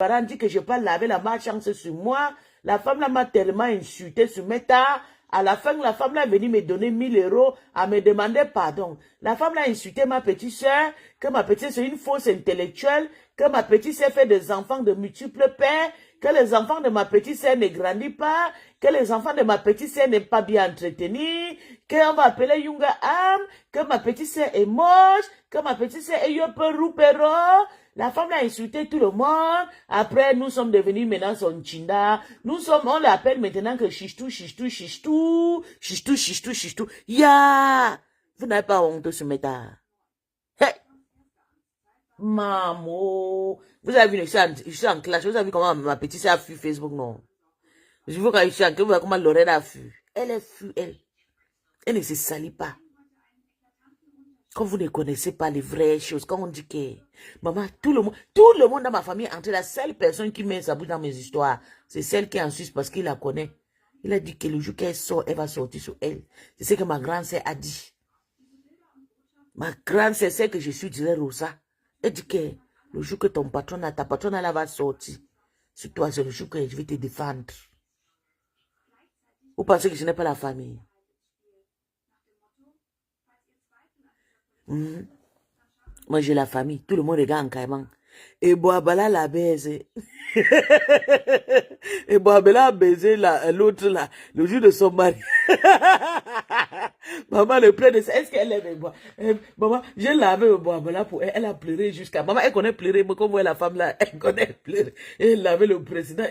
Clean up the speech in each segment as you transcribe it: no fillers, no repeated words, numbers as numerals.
parents dit que je n'ai pas lavé la malchance sur moi. La femme là m'a tellement insulté sur Meta. À la fin, la femme là est venue me donner 1000 euros à me demander pardon. La femme là a insulté ma petite soeur, que ma petite soeur est une fausse intellectuelle, que ma petite soeur fait des enfants de multiples pères, que les enfants de ma petite soeur ne grandissent pas, que les enfants de ma petite soeur n'est pas bien entretenus, qu'on va appeler Yunga Am, que ma petite soeur est moche, que ma petite soeur est yoperu pero. La femme a insulté tout le monde. Après, nous sommes devenus maintenant son chinda. On l'appelle maintenant que chichtou, chichtou, chichtou, chichtou, chichtou, chichtou. Ya! Vous n'avez pas honte de ce méta. Hey! Maman! Vous avez vu, je suis en classe. Vous avez vu comment ma petite sœur a fui Facebook, non? Je veux quand je suis en classe, vous voyez comment Lorraine a fui. Elle est fui, elle. Elle ne se salit pas. Quand vous ne connaissez pas les vraies choses, quand on dit que, maman, tout le monde dans ma famille, entre la seule personne qui met sa bouche dans mes histoires, c'est celle qui est en Suisse parce qu'il la connaît. Il a dit que le jour qu'elle sort, elle va sortir sur elle. C'est ce que ma grande sœur a dit. Ma grande sœur sait que je suis dirait Rosa. Elle dit que le jour que ta patronne, elle va sortir. Sur toi, c'est le jour que je vais te défendre. Vous pensez que je n'ai pas la famille? Moi, j'ai la famille. Tout le monde regarde en caïman. Et Boabala la baise. Et Boabala a baisé l'autre là, le jour de son mari. Maman le pleure de ça. Est-ce qu'elle aime moi? Maman, j'ai lavé Boabala pour elle. Elle a pleuré jusqu'à... Maman, elle connaît pleurer. Mais comme vous voyez la femme là, elle connaît pleurer. Elle lavait le président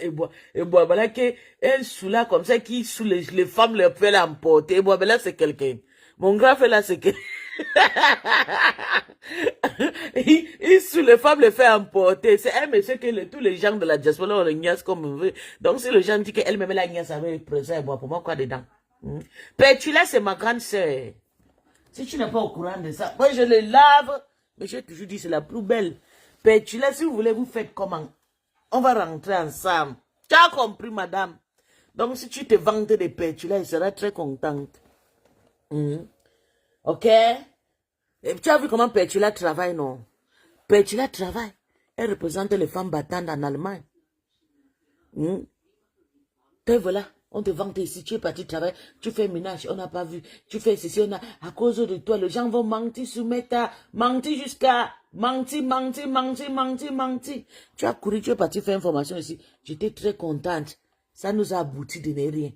et Boabala qui est sous là comme ça, qui sous les femmes le peut l'emporter. Et Boabala c'est quelqu'un. Mon grand frère là c'est que... il sous les femmes le fait emporter. C'est un monsieur que tous les gens de la diaspora ont le niasse comme on veut. Donc si le gens dit qu'elle-même la niasse avec le présent et moi, pour moi quoi dedans? Pétula c'est ma grande soeur. Si tu n'es pas au courant de ça, moi je le lave, mais j'ai toujours dit c'est la plus belle. Pétula, si vous voulez vous faites comment? On va rentrer ensemble. Tu as compris madame? Donc si tu te vantes de Pétula, elle sera très contente. Ok? Et tu as vu comment Pétula travaille, non? Pétula travaille. Elle représente les femmes battantes en Allemagne. Et voilà, on te vante ici, tu es parti travailler, tu fais ménage, on n'a pas vu. Tu fais ceci, on a... À cause de toi, les gens vont mentir sur Meta, mentir jusqu'à... Mentir. Tu as couru, tu es parti faire information ici. J'étais très contente. Ça nous a abouti de ne rien.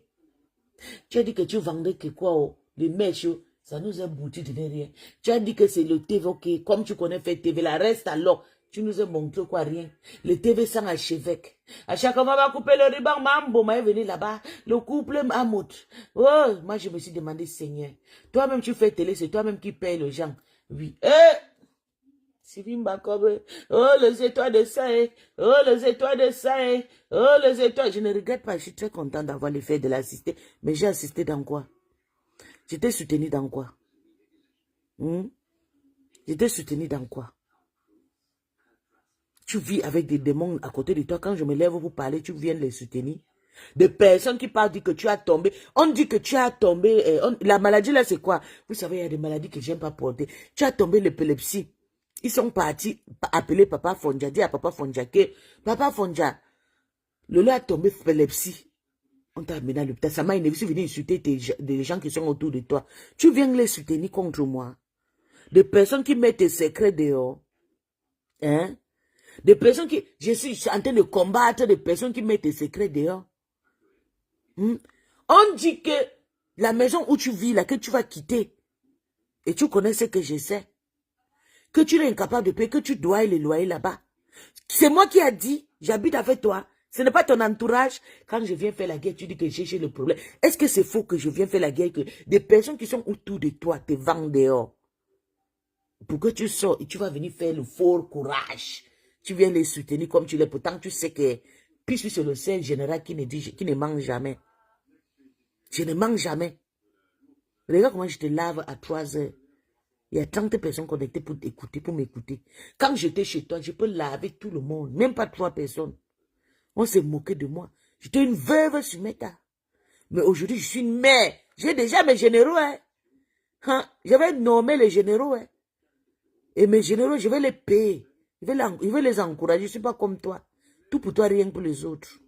Tu as dit que tu vendais que quoi, oh, les mèches, oh. Ça nous a abouti de rien. Tu as dit que c'est le TV, ok, comme tu connais faire TV, la reste alors, tu nous as montré quoi, rien. Le TV sans archevêque. À chaque fois, on va couper le ruban, Mambo, est venu là-bas, le couple Mamout. Oh, moi je me suis demandé, Seigneur, toi-même tu fais télé, c'est toi-même qui paye les gens. Oui. Sivimba Kobe, oh les étoiles de ça, oh les étoiles de ça, oh les étoiles. Je ne regrette pas, je suis très content d'avoir le fait de l'assister, mais j'ai assisté dans quoi? J'étais soutenu dans quoi? J'étais soutenu dans quoi? Tu vis avec des démons à côté de toi. Quand je me lève pour parler, tu viens les soutenir. Des personnes qui parlent disent que tu as tombé. On dit que tu as tombé. La maladie là, c'est quoi? Vous savez, il y a des maladies que je n'aime pas porter. Tu as tombé l'épilepsie. Ils sont partis appeler Papa Fonja. Dire à Papa Fonja que Papa Fonja, le lait a tombé l'épilepsie. On t'a amené à l'hôpital. Ça m'a énervé. Je suis venu insulter des gens qui sont autour de toi. Tu viens les soutenir contre moi. Des personnes qui mettent tes secrets dehors. Hein? Des personnes qui... Je suis en train de combattre des personnes qui mettent tes secrets dehors. On dit que la maison où tu vis, là, que tu vas quitter. Et tu connais ce que je sais. Que tu es incapable de payer, que tu dois les loyers là-bas. C'est moi qui a dit, j'habite avec toi. Ce n'est pas ton entourage. Quand je viens faire la guerre, tu dis que j'ai cherché le problème. Est-ce que c'est faux que je viens faire la guerre, que des personnes qui sont autour de toi te vendent dehors? Pour que tu sors et tu vas venir faire le fort courage. Tu viens les soutenir comme tu l'es. Pourtant, tu sais que puis c'est le seul général qui ne mange jamais. Je ne mange jamais. Regarde comment je te lave à 3 heures. Il y a 30 personnes connectées pour écouter, pour m'écouter. Quand j'étais chez toi, je peux laver tout le monde. Même pas 3 personnes. On s'est moqué de moi. J'étais une veuve sur Meta. Mais aujourd'hui, je suis une mère. J'ai déjà mes généraux. Je vais nommer les généraux. Et mes généraux, je vais les payer. Je vais les encourager. Je ne suis pas comme toi. Tout pour toi, rien pour les autres.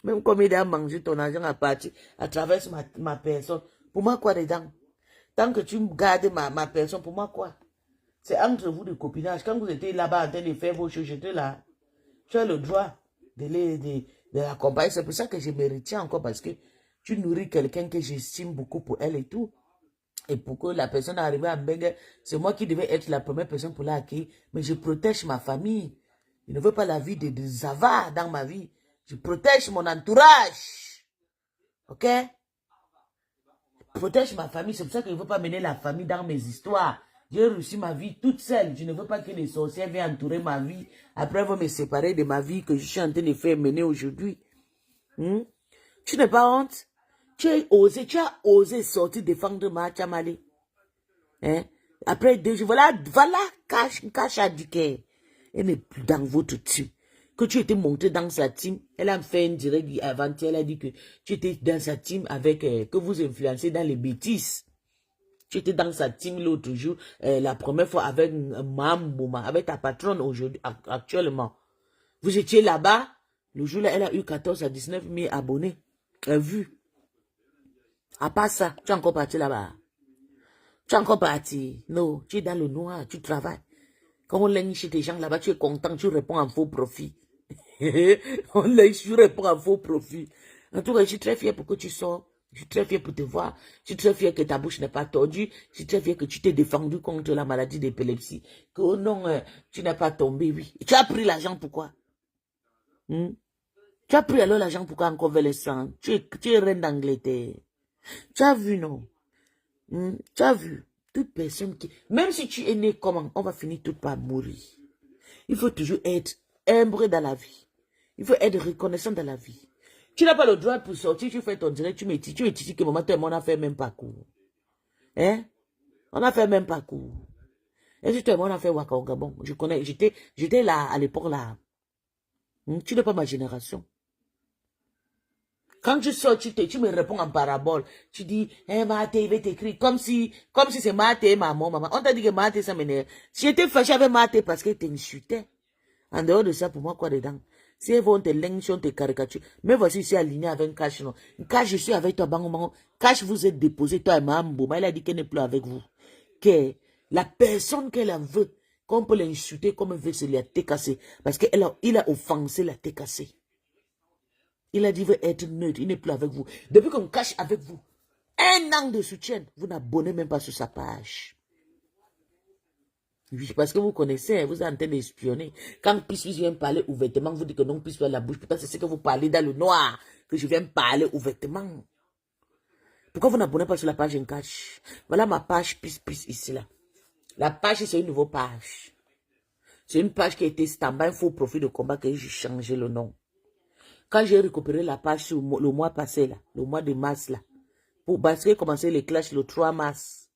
Même comme il a mangé ton argent à partir, à travers ma personne. Pour moi, quoi dedans? Tant que tu gardes ma personne, pour moi, quoi? C'est entre vous de copinage. Quand vous étiez là-bas en train de faire vos choses, j'étais là. Tu as le droit de l'accompagner. C'est pour ça que je me retiens encore, parce que tu nourris quelqu'un que j'estime beaucoup pour elle et tout. Et pour que la personne arrive à Mbengue, c'est moi qui devais être la première personne pour l'accueillir. Mais je protège ma famille. Je ne veux pas la vie de Zava dans ma vie. Je protège mon entourage. Ok? Je protège ma famille. C'est pour ça que je ne veux pas mener la famille dans mes histoires. J'ai réussi ma vie toute seule. Je ne veux pas que les sorcières viennent entourer ma vie. Après, vont me séparer de ma vie que je suis en train de faire mener aujourd'hui. Tu n'es pas honte? Tu as osé sortir défendre ma Chamale. Hein? Après 2 jours, voilà, cache à Duquet. Elle n'est plus dans votre team. Que tu étais monté dans sa team, elle a fait un direct avant-hier, elle a dit que tu étais dans sa team avec, que vous influencez dans les bêtises. Tu étais dans sa team l'autre jour, la première fois avec Mambouma, avec ta patronne aujourd'hui, actuellement. Vous étiez là-bas, le jour-là, elle a eu 14 à 19 000 abonnés, vues. À part ça, tu es encore parti là-bas. Tu es encore parti. Non, tu es dans le noir, tu travailles. Quand on lèche chez tes gens là-bas, tu es content, tu réponds en faux profit. On lèche, tu réponds en faux profit. En tout cas, je suis très fier pour que tu sors. Je suis très fier pour te voir. Je suis très fier que ta bouche n'est pas tordue. Je suis très fier que tu t'es défendu contre la maladie d'épilepsie. Que oh non, tu n'as pas tombé, oui. Tu as pris l'argent pourquoi? Tu as pris alors l'argent pourquoi encore vers les sangs? Tu es reine d'Angleterre. Tu as vu, non? Tu as vu? Toute personne qui... Même si tu es né comment, on va finir tout par mourir. Il faut toujours être humble dans la vie. Il faut être reconnaissant dans la vie. Tu n'as pas le droit pour sortir, tu fais ton direct, tu es ici que maman, toi et moi, on a fait même parcours. Hein? On a fait même parcours. Et si toi et moi, on a fait Waka au Gabon. Je connais, j'étais là, à l'époque là. Tu n'es pas ma génération. Quand tu sors, tu me réponds en parabole. Tu dis, Marthe, il va t'écrire. Comme si c'est Marthe et maman. On t'a dit que Marthe, ça m'énerve. Si j'étais fâché avec Marthe parce qu'elle t'insultait. En dehors de ça, pour moi, quoi dedans? Si elles vont te lincher, te caricature. Mais voici ici aligné avec Cash, non. Cash, je suis avec toi, bango. Cash, vous êtes déposé, toi et Mambo. Mais elle a dit qu'elle n'est plus avec vous. Que la personne qu'elle en veut, qu'on peut l'insulter comme elle veut, c'est la tête cassée. Parce qu'il a offensé la tête cassée. Il a dit, veut être neutre, il n'est plus avec vous. Depuis qu'on cache avec vous, 1 an de soutien, vous n'abonnez même pas sur sa page. Oui, parce que vous connaissez, vous êtes en train d'espionner. Quand Pissus vient parler ouvertement, vous dites que non, Pissus la bouche. Pourtant, c'est ce que vous parlez dans le noir, que je viens parler ouvertement. Pourquoi vous n'abonnez pas sur la page en cache? Voilà ma page Pissus ici, là. La page, c'est une nouvelle page. C'est une page qui a été stand-by, un faux profil de combat que j'ai changé le nom. Quand j'ai récupéré la page sur le mois passé, là, le mois de mars, là, parce que commencer les clashs le 3 mars,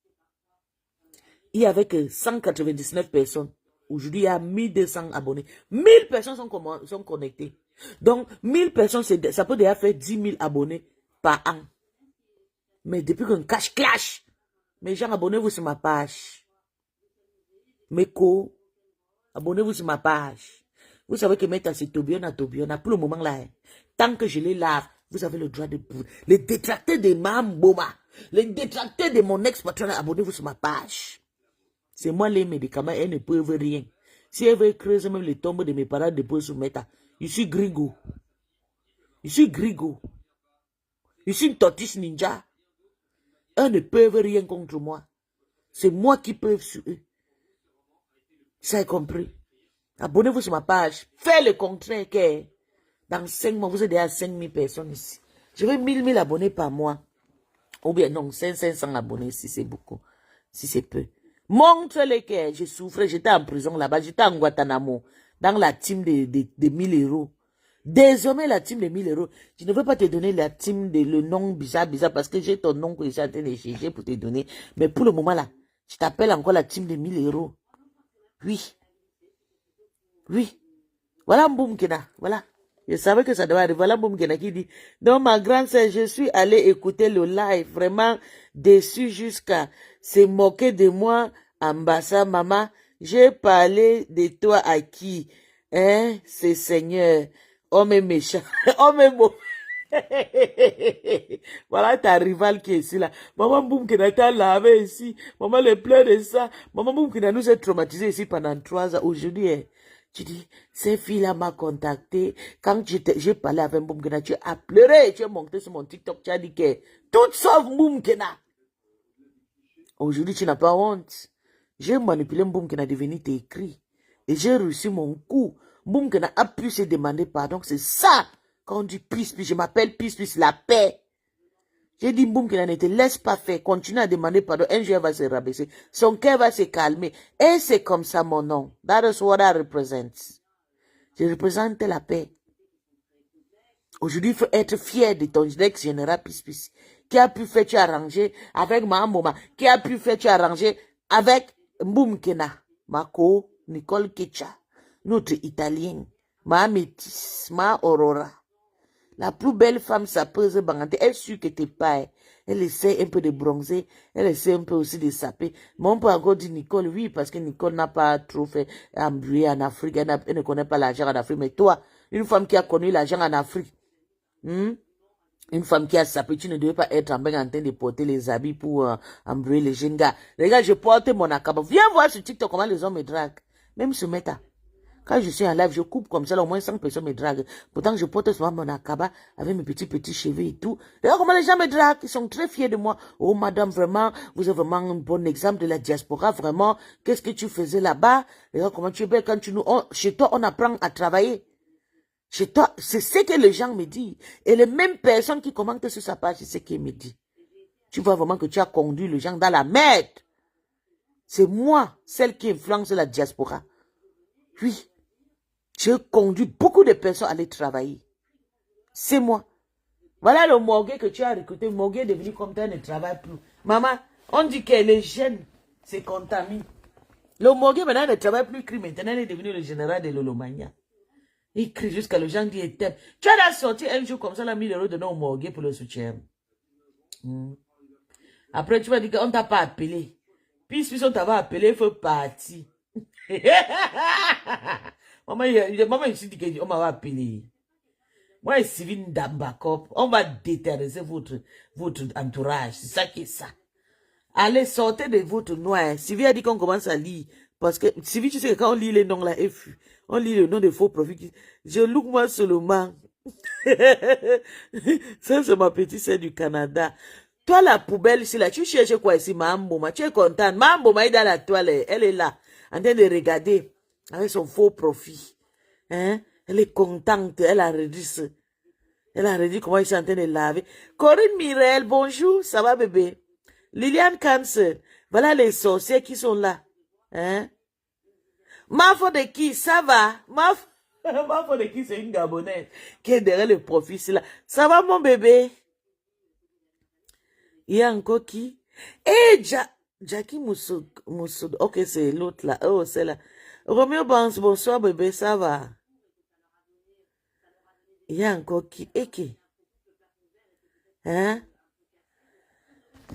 il y avait que 199 personnes. Aujourd'hui, il y a 1200 abonnés. 1000 personnes sont connectées. Donc, 1000 personnes, ça peut déjà faire 10 000 abonnés par an. Mais depuis qu'on clash, mes gens, abonnez-vous sur ma page. Mes abonnez-vous sur ma page. Vous savez que maintenant, c'est Tobiona. Pour le moment là, tant que je les lave, vous avez le droit de... Les détracteurs de Mamboma, les détracteurs de mon ex-patron, abonnez-vous sur ma page. C'est moi les médicaments, elles ne peuvent rien. Si elles veulent creuser même les tombes de mes parents, de peuvent soumettre. Je suis Grigo. Je suis une tortue ninja. Elles ne peuvent rien contre moi. C'est moi qui peux sur eux. Ça est compris. Abonnez-vous sur ma page. Faites le contraire que dans 5 mois, vous êtes déjà 5000 personnes ici. Je veux 1000 abonnés par mois. Ou bien non, 500 abonnés si c'est beaucoup. Si c'est peu. Montre-les que je souffrais. J'étais en prison là-bas. J'étais en Guantanamo. Dans la team de 1000 euros. Désormais, la team de 1000 euros. Je ne veux pas te donner la team de le nom bizarre parce que j'ai ton nom que je suis en train de chercher pour te donner. Mais pour le moment là, je t'appelle encore la team de 1000 euros. Oui. Oui. Voilà Mboumkena. Voilà. Je savais que ça devait arriver. Voilà Mboumkena qui dit, donc ma grande sœur, je suis allée écouter le live, vraiment déçue jusqu'à se moquer de moi, Ambassa, maman. J'ai parlé de toi à qui? Hein, c'est Seigneur. Homme est méchant. Homme est mauvais. Voilà ta rivale qui est ici là. Maman Boum qui t'a lavé ici. Maman le pleure de ça. Maman Boum qui nous a traumatisé ici pendant 3 ans. Aujourd'hui, tu dis, cette fille-là m'a contacté. Quand j'ai parlé avec Boum Kena, tu as pleuré. Tu as monté sur mon TikTok. Tu as dit que tout sauf Boum Kena. Aujourd'hui, tu n'as pas honte. J'ai manipulé Boum Kena devenu t'écrit. Et j'ai reçu mon coup. Boum Kena a pu se demander pardon. C'est ça. Quand on dit peace, je m'appelle peace, la paix. J'ai dit Boum Kena ne te laisse pas faire. Continue à demander pardon. Un jour, elle va se rabaisser. Son cœur va se calmer. Et c'est comme ça mon nom. That is what I represent. Je représente la paix. Aujourd'hui, il faut être fier de ton ex-général peace. Qui a pu faire tu arranger avec Mahamoma. Qui a pu faire tu arranger avec Boum Kena. Marco, Nicole Kecha. Notre Italienne. Ma métisse. Ma Aurora. La plus belle femme, ça pèse bangante. Elle suit que t'es pas. Elle essaie un peu de bronzer. Elle essaie un peu aussi de saper. Mais on peut encore dire Nicole, oui, parce que Nicole n'a pas trop fait embrouiller en Afrique. Elle ne connaît pas l'argent en Afrique. Mais toi, une femme qui a connu l'argent en Afrique, une femme qui a sapé, tu ne devais pas être en train de porter les habits pour embrouiller les jeunes gars. Regarde, je porte mon akaba. Viens voir sur TikTok comment les hommes me draguent. Même ce méta. Quand je suis en live, je coupe comme ça, là, au moins 5 personnes me draguent. Pourtant, je porte souvent mon akaba avec mes petits cheveux et tout. Regarde comment les gens me draguent. Ils sont très fiers de moi. Oh, madame, vraiment, vous êtes vraiment un bon exemple de la diaspora. Vraiment, qu'est-ce que tu faisais là-bas? Regarde comment tu es belle quand tu nous... chez toi, on apprend à travailler. Chez toi, c'est ce que les gens me disent. Et les mêmes personnes qui commentent sur sa page, c'est ce qu'ils me disent. Tu vois vraiment que tu as conduit les gens dans la merde. C'est moi, celle qui influence la diaspora. Oui. J'ai conduit beaucoup de personnes à aller travailler. C'est moi. Voilà le morgue que tu as recruté. Le morgue est devenu comme ça, ne travaille plus. Maman, on dit que les jeunes se contaminent. Le morgue maintenant ne travaille plus. Maintenant, il est devenu le général de l'Olomania. Il crie jusqu'à le gens disent tu as la sorti un jour comme ça, la 1000 € de nos morgue pour le soutien. Après, tu vas dire qu'on t'a pas appelé. Puis, si on t'avait appelé, il faut partir. Maman, ici dit qu'on m'a appelé. Moi, Sivine Dambakop, on va déterroriser votre entourage. C'est ça qui est ça. Allez, sortez de votre noir. Sylvie a dit qu'on commence à lire. Parce que, Sylvie, tu sais que quand on lit les noms là, on lit le nom de faux profils. Je look moi seulement. Ça, c'est ma petite sœur du Canada. Toi, la poubelle ici, là, tu cherches quoi ici, Mahamboma? Tu es contente. Mahamboma est dans la toilette. Elle est là, en train de regarder avec son faux profil. Hein? Elle est contente. Elle a redit comment il est en train de laver. Corinne Mirel, bonjour. Ça va, bébé? Liliane Cancer. Voilà les sorciers qui sont là. Hein? Mafo de qui? Ça va? Mafo de qui? C'est une Gabonaise qui est derrière le profil là. Ça va, mon bébé? Il y a encore qui? Eh, Jackie Moussoud. Ok, c'est l'autre là. Oh, c'est là. Romeo Banks, bonsoir, bébé. Ça va? Il y a encore qui? Et qui? Hein?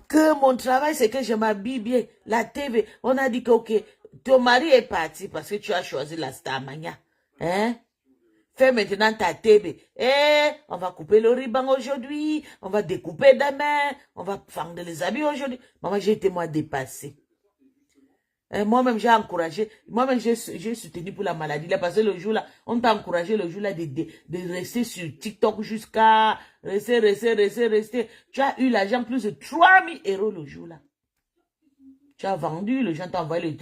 Que mon travail, c'est que je m'habille bien. La TV, on a dit que, ok, ton mari est parti parce que tu as choisi la Starmania. Hein? Fais maintenant ta TV. On va couper le ruban aujourd'hui. On va découper demain. On va fendre les habits aujourd'hui. Maman, j'ai été moi dépassée. Moi-même, j'ai encouragé. Moi-même, j'ai soutenu pour la maladie. Là, parce que le jour-là, on t'a encouragé le jour-là de rester sur TikTok jusqu'à rester. Tu as eu l'argent plus de 3000 € le jour-là. Tu as vendu, les gens t'ont envoyé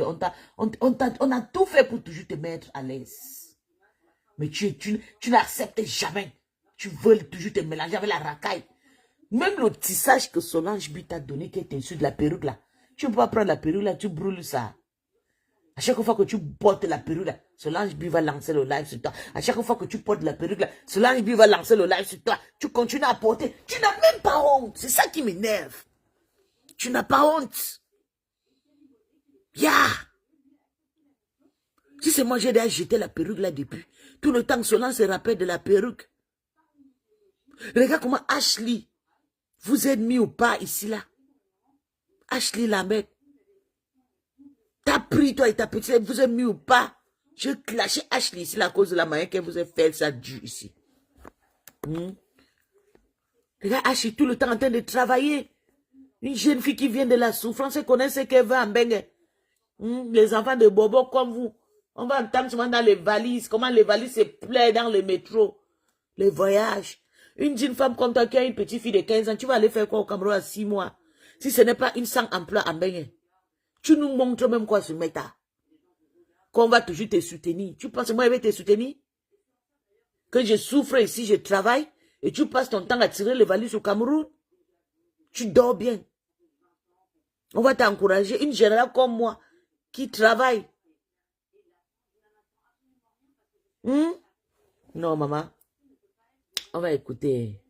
on a tout fait pour toujours te mettre à l'aise. Mais tu n'acceptes jamais. Tu veux toujours te mélanger avec la racaille. Même le tissage que Solange B t'a donné, qui est issu de la perruque là. Tu ne peux pas prendre la perruque là, tu brûles ça. À chaque fois que tu portes la perruque là, Solange B va lancer le live sur toi. À chaque fois que tu portes la perruque là, Solange B va lancer le live sur toi. Tu continues à porter. Tu n'as même pas honte. C'est ça qui m'énerve. Tu n'as pas honte. Si c'est moi, j'ai déjà jeté la perruque là depuis. Tout le temps que Solange se rappelle de la perruque. Regarde comment Ashley vous êtes mis au pas ici là. Ashley Lambert. T'as pris toi et ta petite, vous êtes mis ou pas? Je clashé Ashley ici là, à cause de la manière qu'elle vous a fait ça dû ici. Regarde, Hachi, tout le temps en train de travailler. Une jeune fille qui vient de la souffrance, elle connaît ce qu'elle veut en Bengue. Les enfants de Bobo comme vous. On va entendre souvent dans les valises, comment les valises se plaient dans le métro. Les voyages. Une jeune femme comme toi qui a une petite fille de 15 ans, tu vas aller faire quoi au Cameroun à 6 mois? Si ce n'est pas une sans emploi en Bengue. Tu nous montres même quoi sur Meta. Qu'on va toujours te soutenir. Tu penses que moi je vais te soutenir? Que je souffre ici, je travaille, et tu passes ton temps à tirer les valises au Cameroun? Tu dors bien. On va t'encourager. Une générale comme moi, qui travaille. Non, maman. On va écouter.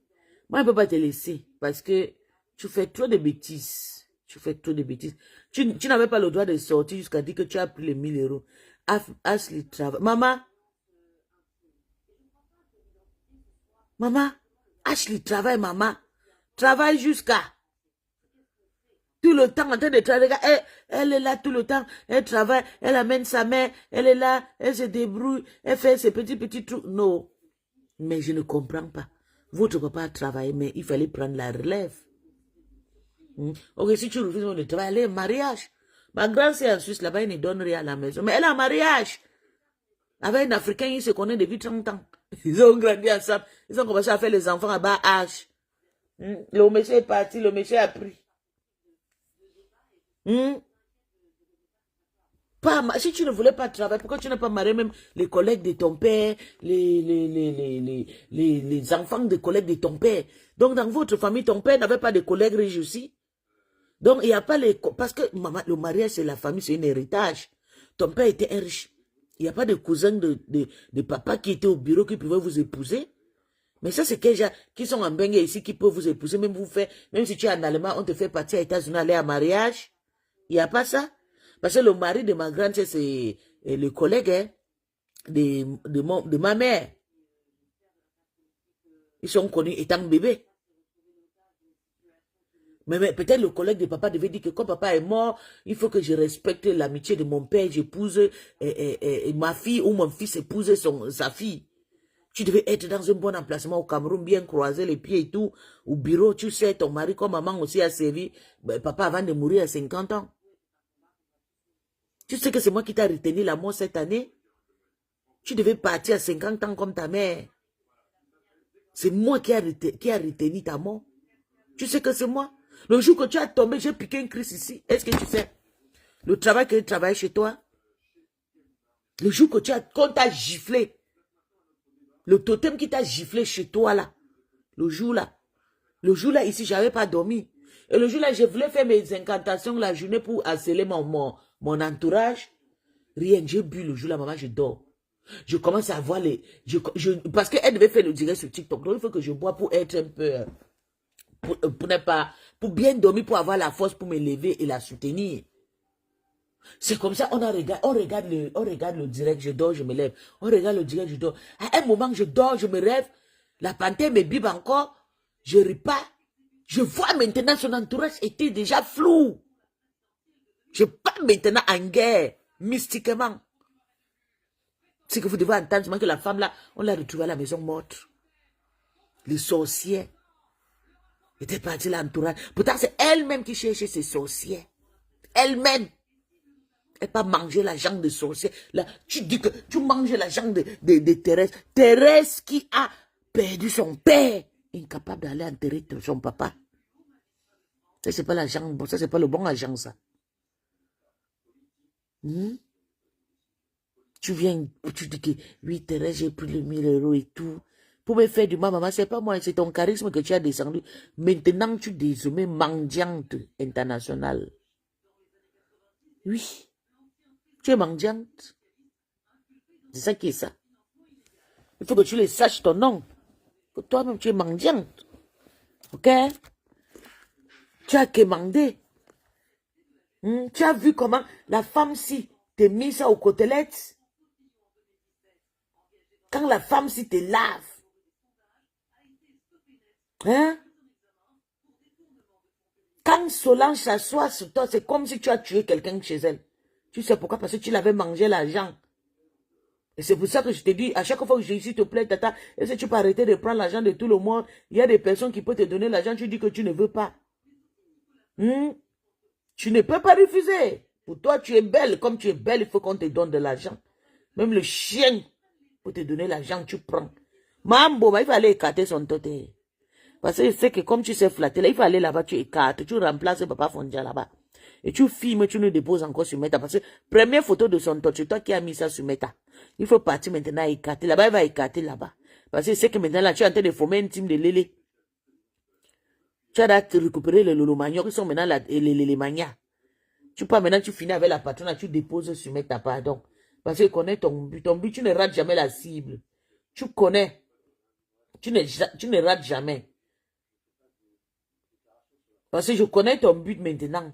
Moi, je ne peux pas te laisser, parce que tu fais trop de bêtises. Tu fais trop de bêtises. Tu n'avais pas le droit de sortir jusqu'à dire que tu as pris les 1000 euros. Ashley travaille. Maman, Ashley travaille, maman. Travaille jusqu'à. Tout le temps en train de travailler. Elle est là tout le temps. Elle travaille. Elle amène sa mère. Elle est là. Elle se débrouille. Elle fait ses petits trucs. Non. Mais je ne comprends pas. Votre papa a travaillé, mais il fallait prendre la relève. Ok, si tu refuses de travail, elle est en mariage. Ma grand-sœur en Suisse, là-bas, il ne donne rien à la maison. Mais elle est en mariage. Avec un Africain, il se connaît depuis 30 ans. Ils ont grandi ensemble. Ils ont commencé à faire les enfants à bas âge. Le monsieur est parti, le monsieur a pris. Si tu ne voulais pas travailler, pourquoi tu n'as pas marié même les collègues de ton père, les enfants des collègues de ton père? Donc, dans votre famille, ton père n'avait pas de collègues riches aussi. Donc, il n'y a pas les... Parce que maman, le mariage, c'est la famille, c'est un héritage. Ton père était un riche. Il n'y a pas de cousins de papa qui étaient au bureau qui pouvaient vous épouser. Mais ça, c'est que gens qui sont en Bengue ici, qui peuvent vous épouser, même vous faire... Même si tu es en Allemagne, on te fait partir aux États-Unis, aller en mariage. Il n'y a pas ça. Parce que le mari de ma grande, c'est le collègue de ma mère. Ils sont connus étant bébés. Mais peut-être le collègue de papa devait dire que quand papa est mort, il faut que je respecte l'amitié de mon père, j'épouse ma fille ou mon fils épouse sa fille. Tu devais être dans un bon emplacement au Cameroun, bien croiser les pieds et tout. Au bureau, tu sais, ton mari, comme maman aussi a servi, papa avant de mourir à 50 ans. Tu sais que c'est moi qui t'ai retenu la mort cette année. Tu devais partir à 50 ans comme ta mère. C'est moi qui a retenu ta mort. Tu sais que c'est moi. Le jour que tu as tombé, j'ai piqué une crise ici. Est-ce que tu sais? Le travail que je travaille chez toi. Le jour que qu'on t'a giflé. Le totem qui t'a giflé chez toi là. Le jour là. Le jour là, ici, j'avais pas dormi. Et le jour là, je voulais faire mes incantations la journée pour harceler mon entourage. Rien, j'ai bu le jour là, maman, je dors. Je commence à voir les... parce qu'elle devait faire le direct sur TikTok. Donc, il faut que je bois pour être un peu... Pour bien dormir, pour avoir la force pour me lever et la soutenir. C'est comme ça, on regarde le direct, je dors, je me lève. On regarde le direct, je dors. À un moment, je dors, je me rêve. La panthère me bibe encore. Je ris pas. Je vois maintenant son entourage était déjà flou. Je parle maintenant en guerre, mystiquement. C'est que vous devez entendre que la femme là, on l'a retrouvée à la maison morte. Les sorciers étaient partis l'entourage. Pourtant, c'est elle-même qui cherchait ses sorciers. Elle-même. Elle n'a pas mangé la jambe de sorcier. Là, tu dis que tu manges la jambe de Thérèse. Thérèse qui a perdu son père. Incapable d'aller enterrer son papa. Ça, c'est pas la jambe. Ça, c'est pas le bon agent, ça. Tu viens, tu dis que, oui, Thérèse, j'ai pris le 1000 euros et tout. Pour me faire du mal, maman, c'est pas moi, c'est ton charisme que tu as descendu. Maintenant, tu es désormais mendiante internationale. Oui. Tu es mendiante. C'est ça qui est ça. Il faut que tu le saches ton nom. Que toi-même, tu es mendiante. Ok? Tu as quémandé. Tu as vu comment la femme-ci te mise ça aux côtelettes. Quand la femme-ci te lave. Hein? Quand Solange s'assoit sur toi, c'est comme si tu as tué quelqu'un chez elle. Tu sais pourquoi? Parce que tu l'avais mangé l'argent. Et c'est pour ça que je te dis, à chaque fois que je dis, s'il te plaît, tata, est-ce que tu peux arrêter de prendre l'argent de tout le monde? Il y a des personnes qui peuvent te donner l'argent, tu dis que tu ne veux pas. Tu ne peux pas refuser. Pour toi, tu es belle. Comme tu es belle, il faut qu'on te donne de l'argent. Même le chien, pour te donner l'argent, tu prends. Mambo, il fallait écarter son toté. Parce que je sais que comme tu sais flatter, là, il faut aller là-bas, tu écartes, tu remplaces Papa Fondia là-bas. Et tu filmes, tu nous déposes encore sur Meta. Parce que première photo de son tot, c'est toi qui as mis ça sur Meta. Il faut partir maintenant écarter. Là-bas, il va écarter là-bas. Parce que je sais que maintenant, là, tu es en train de former une team de Lélé. Tu as récupéré les lolomagnos qui sont maintenant les Lélé Mania. Tu pars maintenant, tu finis avec la patronne, tu déposes sur Meta, pardon. Parce que tu connais ton but. Ton but, tu ne rates jamais la cible. Tu connais. Tu ne rates jamais. Parce que je connais ton but maintenant.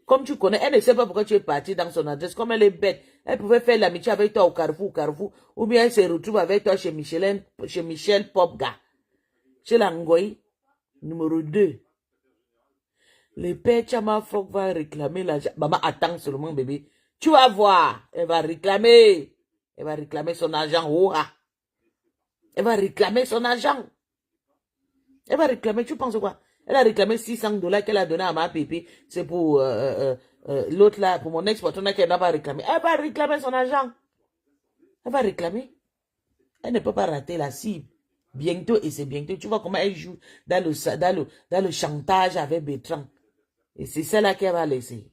Comme tu connais, elle ne sait pas pourquoi tu es parti dans son adresse. Comme elle est bête, elle pouvait faire l'amitié avec toi au Carrefour. Ou bien elle se retrouve avec toi chez Michel Popga. Chez l'Angoï, numéro 2. Le père Chama Frog va réclamer l'argent. Maman, attends seulement, bébé. Tu vas voir. Elle va réclamer. Elle va réclamer son argent. Elle va réclamer son argent. Elle va réclamer, tu penses quoi? Elle a réclamé $600 qu'elle a donné à ma pépé. C'est pour l'autre là, pour mon ex-patronne qu'elle n'a pas réclamé. Elle va réclamer son argent. Elle va réclamer. Elle ne peut pas rater la cible. Bientôt, et c'est bientôt. Tu vois comment elle joue dans le chantage avec Bertrand. Et c'est celle-là qu'elle va laisser.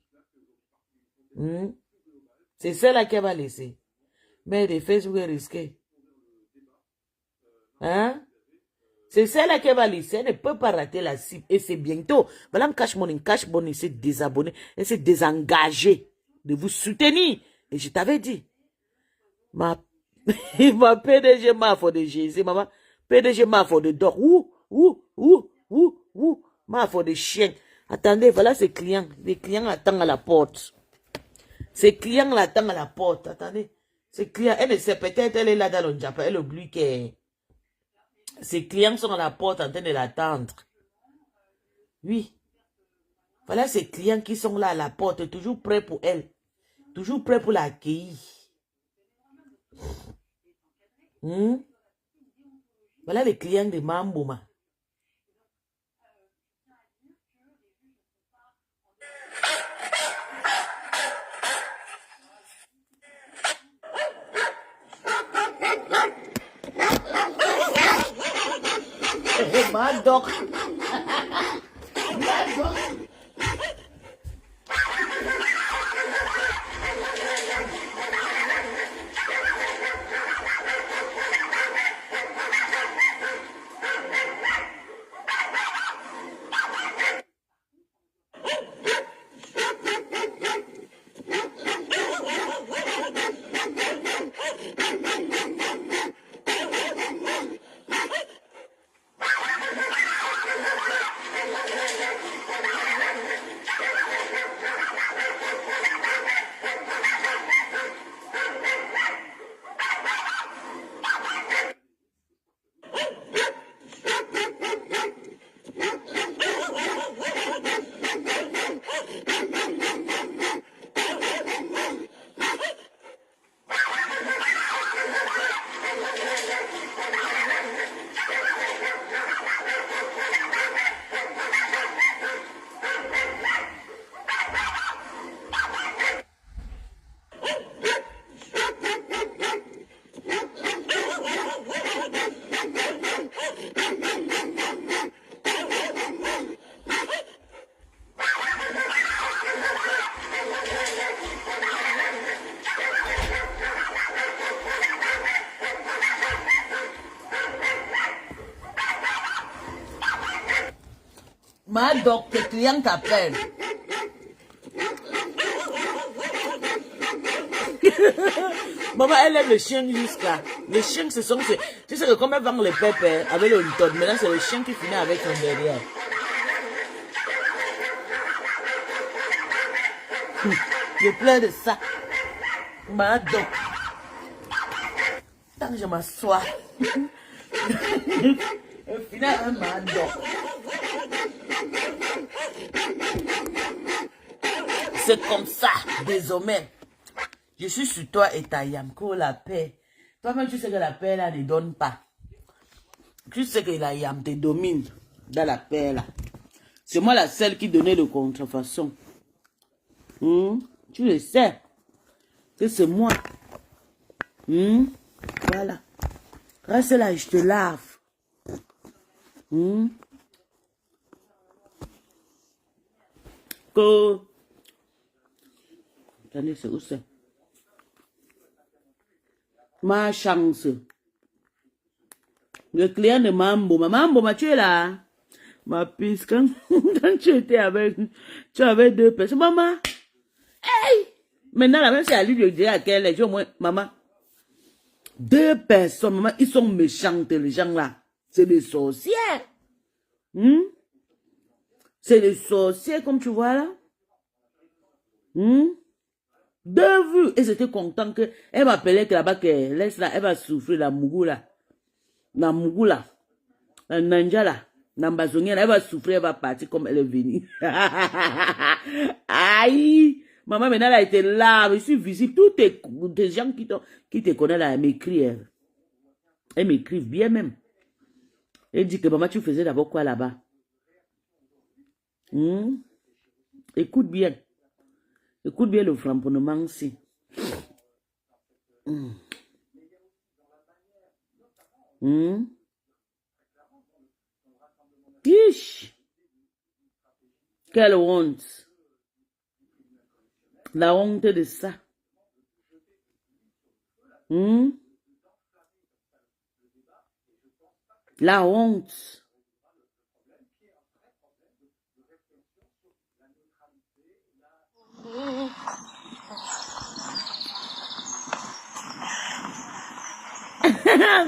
C'est celle-là qu'elle va laisser. Mais des Facebook est risqué. Hein? C'est celle-là qu'elle va laisser. Elle ne peut pas rater la cible. Et c'est bientôt. Madame Cash Money s'est désabonnée. Elle s'est désengagée de vous soutenir. Et je t'avais dit. Ma PDG m'a fait de Jésus, maman. PDG m'a fait de dog. M'a fait de chien. Attendez, voilà ces clients. Les clients attendent à la porte. Ces clients l'attendent à la porte. Attendez. Ces clients, elle ne sait peut-être, elle est là dans le Japon. Elle oublie que ses clients sont à la porte en train de l'attendre. Oui. Voilà ces clients qui sont là à la porte, toujours prêts pour elle. Toujours prêts pour l'accueillir. Voilà les clients de Mambouma. Madoc. Madoc, tes clients t'appellent. Maman, elle aime le chien jusqu'à. Les chiens, ce sont... Tu sais que comme elle vend les pépés avec le liton, maintenant c'est le chien qui finit avec son derrière. Je pleure de ça. Madoc. Tant que je m'assois. Au final, un Madoc. C'est comme ça, désormais. Je suis sur toi et ta Yamko, la paix. Toi-même, tu sais que la paix, là, ne donne pas. Tu sais que la Yam te domine dans la paix, là. C'est moi la seule qui donnait de contrefaçon. Tu le sais. Que c'est moi. Voilà. Reste là, je te lave. Que... Attendez, c'est où c'est? Ma chance. Le client de Mambo. Mambo, tu es là? Ma piste, quand tu étais avec... Tu avais deux personnes. Maman! Hey! Maintenant, la même c'est à lui de dire à quelle est, au moins, maman. Deux personnes, maman, ils sont méchantes, les gens là. C'est des sorciers. C'est des sorciers, comme tu vois là. Deux vues. Et j'étais content que elle m'appelait que là-bas, qu'elle laisse là, elle va souffrir, la Mougou là. La Mougou là. La Nanja là. La Mbazonia là, elle va souffrir, elle va partir comme elle est venue. Aïe! Maman, maintenant, elle a été là, je suis visible. Tous les gens qui te connaissent là, elles m'écrivent. Elles m'écrivent bien même. Elle dit que maman, tu faisais d'abord quoi là-bas? Écoute bien. Écoute bien le framponnement aussi. Tiche. Quelle honte. La honte de ça. La honte.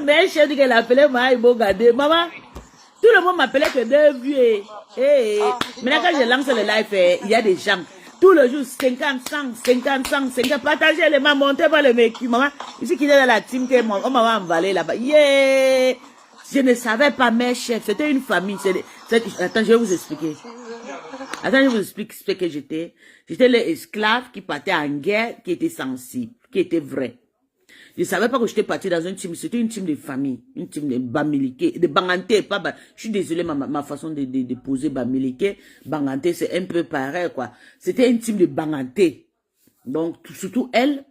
Mais je dis qu'elle appelait moi, il m'a regardé. Maman, tout le monde m'appelait que deux vieux. Maintenant, quand je lance le live, il y a des gens. Tout le jour, 50, 100, 50, 100, 50. Partagez les mains, montez pas le mec. Maman, ici qui est dans la team, on m'a envalé là-bas. Yeah! Je ne savais pas mes chefs. C'était une famille. Attends, je vais vous expliquer. Attends, je vous explique ce que j'étais. J'étais l'esclave qui partait en guerre, qui était sensible, qui était vrai. Je ne savais pas que j'étais partie dans une team. C'était une team de famille. Une team de Bamileke. De Banganté. Je suis désolée, ma façon de poser Bamileke. Banganté, c'est un peu pareil, quoi. C'était une team de Banganté. Donc, surtout elle,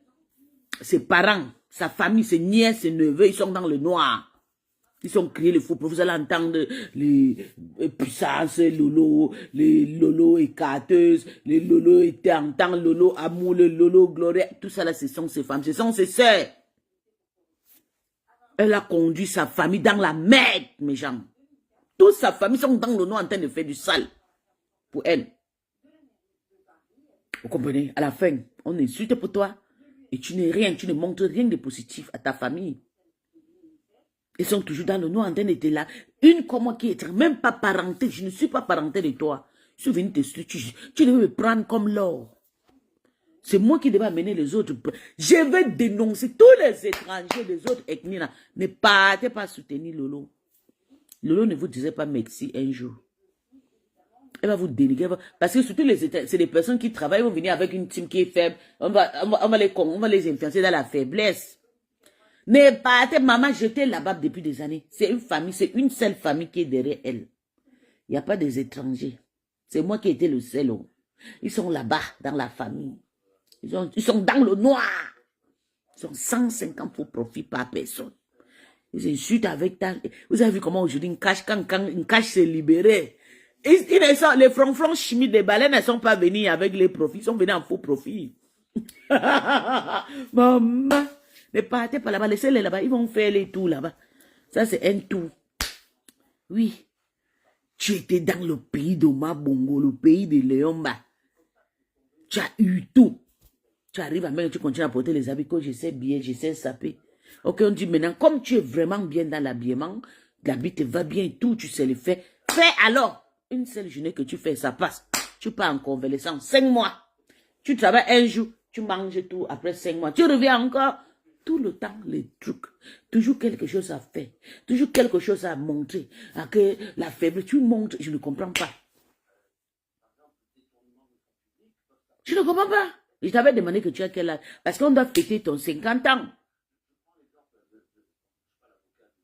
ses parents, sa famille, ses nièces, ses neveux, ils sont dans le noir. Ils sont criés les faux prophètes. Vous allez entendre les puissances, Lolo, les Lolo écarteuses, les Lolo éternants, Lolo amour, le Lolo gloire. Tout ça là, ce sont ses femmes, ce sont ses sœurs. Elle a conduit sa famille dans la merde, mes gens. Toute sa famille sont dans le noir en train de faire du sale pour elle. Vous comprenez? À la fin, on insulte pour toi et tu n'es rien, tu ne montres rien de positif à ta famille. Ils sont toujours dans le noir en train d'être là. Une comme moi qui est même pas parentée, je ne suis pas parentée de toi. Je suis venu te suivre, tu devais me prendre comme l'or. C'est moi qui devais amener les autres. Je vais dénoncer tous les étrangers des autres ethnies là. Ne partez pas soutenir Lolo. Lolo ne vous disait pas merci un jour. Elle va vous déléguer. Parce que surtout c'est des personnes qui travaillent, vont venir avec une team qui est faible. On va les influencer dans la faiblesse. Ne partez, maman, j'étais là-bas depuis des années. C'est une famille, c'est une seule famille qui est derrière elle. Il n'y a pas des étrangers. C'est moi qui étais le seul. Ils sont là-bas, dans la famille. Ils sont dans le noir. Ils ont 150 pour profit par personne. Ils insultent avec ta... Vous avez vu comment aujourd'hui quand une cache s'est libérée. Les fronflons chimiques des baleines ne sont pas venus avec les profits. Ils sont venus en faux profit. Maman, ne partez pas là-bas. Laissez-les là-bas. Ils vont faire les tours là-bas. Ça, c'est un tour. Oui. Tu étais dans le pays de Mabongo, le pays de Léomba. Tu as eu tout. Tu arrives à même, tu continues à porter les habits que je sais bien, je sais saper. Ok, on dit maintenant, comme tu es vraiment bien dans l'habillement, l'habit te va bien et tout, tu sais le faire. Fais alors. Une seule journée que tu fais, ça passe. Tu pars en convalescence, 5 mois. Tu travailles un jour, tu manges tout, après 5 mois. Tu reviens encore. Tout le temps, les trucs. Toujours quelque chose à faire. Toujours quelque chose à montrer. À que la faiblesse, tu montres, je ne comprends pas. Je ne comprends pas. Je t'avais demandé que tu as quel âge. Parce qu'on doit fêter ton 50 ans.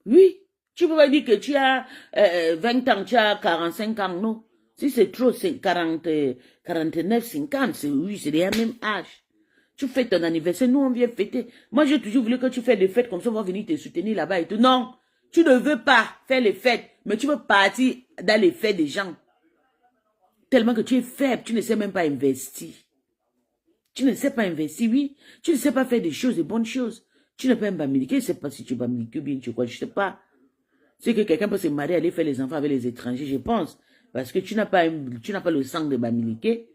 Oui. Tu peux pas dire que tu as 20 ans, tu as 45 ans, non. Si c'est trop, c'est 40, 49, 50, oui, c'est déjà le même âge. Tu fais ton anniversaire, nous on vient fêter. Moi j'ai toujours voulu que tu fasses des fêtes comme ça, on va venir te soutenir là-bas et tout. Non, tu ne veux pas faire les fêtes, mais tu veux partir dans les fêtes des gens. Tellement que tu es faible, tu ne sais même pas investir. Tu ne sais pas investir, oui. Tu ne sais pas faire des choses, des bonnes choses. Tu ne peux même pas miliquer, je ne sais pas si tu vas miliquer ou bien tu crois, je ne sais pas. C'est que quelqu'un peut se marier, aller faire les enfants avec les étrangers, je pense. Parce que tu n'as pas le sang de Bamileke.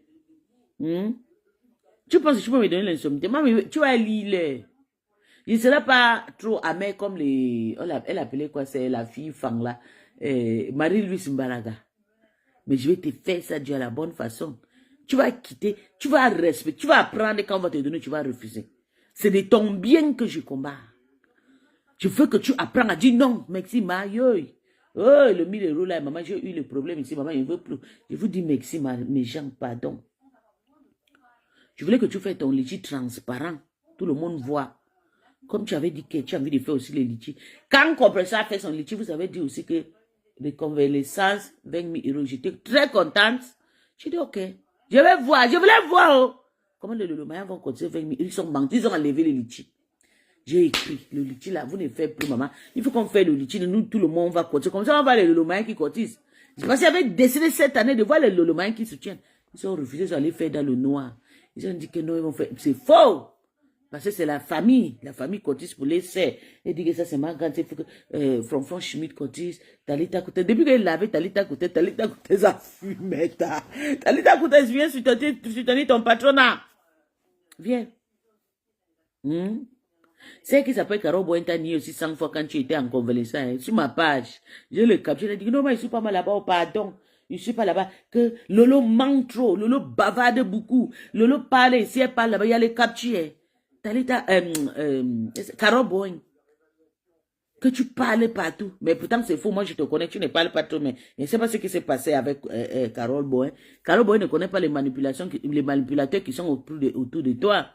Tu penses que tu peux me donner l'insommité? Maman, tu vas lire. Il ne sera pas trop amer comme les... Elle appelait quoi? C'est la fille Fang là. Marie-Louise Mbaraga. Mais je vais te faire ça de la bonne façon. Tu vas quitter, tu vas respecter, tu vas apprendre quand on va te donner, tu vas refuser. C'est de ton bien que je combats. Je veux que tu apprennes à dire non, merci, Mayoy. Oh, le 1000 euros là, maman, j'ai eu le problème ici, maman, il ne veut plus. Je vous dis merci, mes gens, pardon. Je voulais que tu fasses ton litchi transparent. Tout le monde voit. Comme tu avais dit que tu as envie de faire aussi les litchis. Quand Compressor a fait son litchi, vous avez dit aussi que les convalescences, 20 000 euros. J'étais très contente. J'ai dit, ok. Je vais voir, je voulais voir. Oh. Comment les Lolomaïens vont continuer 20 000? Ils sont mentis, ils ont enlevé les litchis. J'ai écrit, le litchi là, vous ne faites plus, maman. Il faut qu'on fasse le litchi, nous, tout le monde va cotiser. Comme ça, on va les Lolomaïens qui cotisent. Je pense qu'il avait décidé cette année de voir les Lolomaïens qui soutiennent. Ils ont refusé d'aller faire dans le noir. Ils ont dit que non, ils vont faire. C'est faux! Parce que c'est la famille cotise pour les serres. Elle dit que ça c'est ma grande, il faut que Franfran Schmidt cotise, Talita Coutet. Depuis qu'elle l'avait, Talita Coutet, ça fumait. Talita Coutet, viens soutenir ton patronat. Viens. C'est qui s'appelle Caro Bointani aussi 100 fois quand tu étais en convalescence. Hein, sur ma page, je le capture, je dis non, mais je ne suis pas mal là-bas, oh, pardon. Je ne suis pas là-bas. Que Lolo manque trop, Lolo bavarde beaucoup. Lolo parle, si elle parle là-bas, il y a les captures. Talita, Caro Boing. Que tu parles partout. Mais pourtant, c'est faux. Moi, je te connais, tu ne parles pas trop. Mais je ne sais pas ce qui s'est passé avec Carole Boing. Carole Boing ne connaît pas les manipulateurs qui sont autour de toi.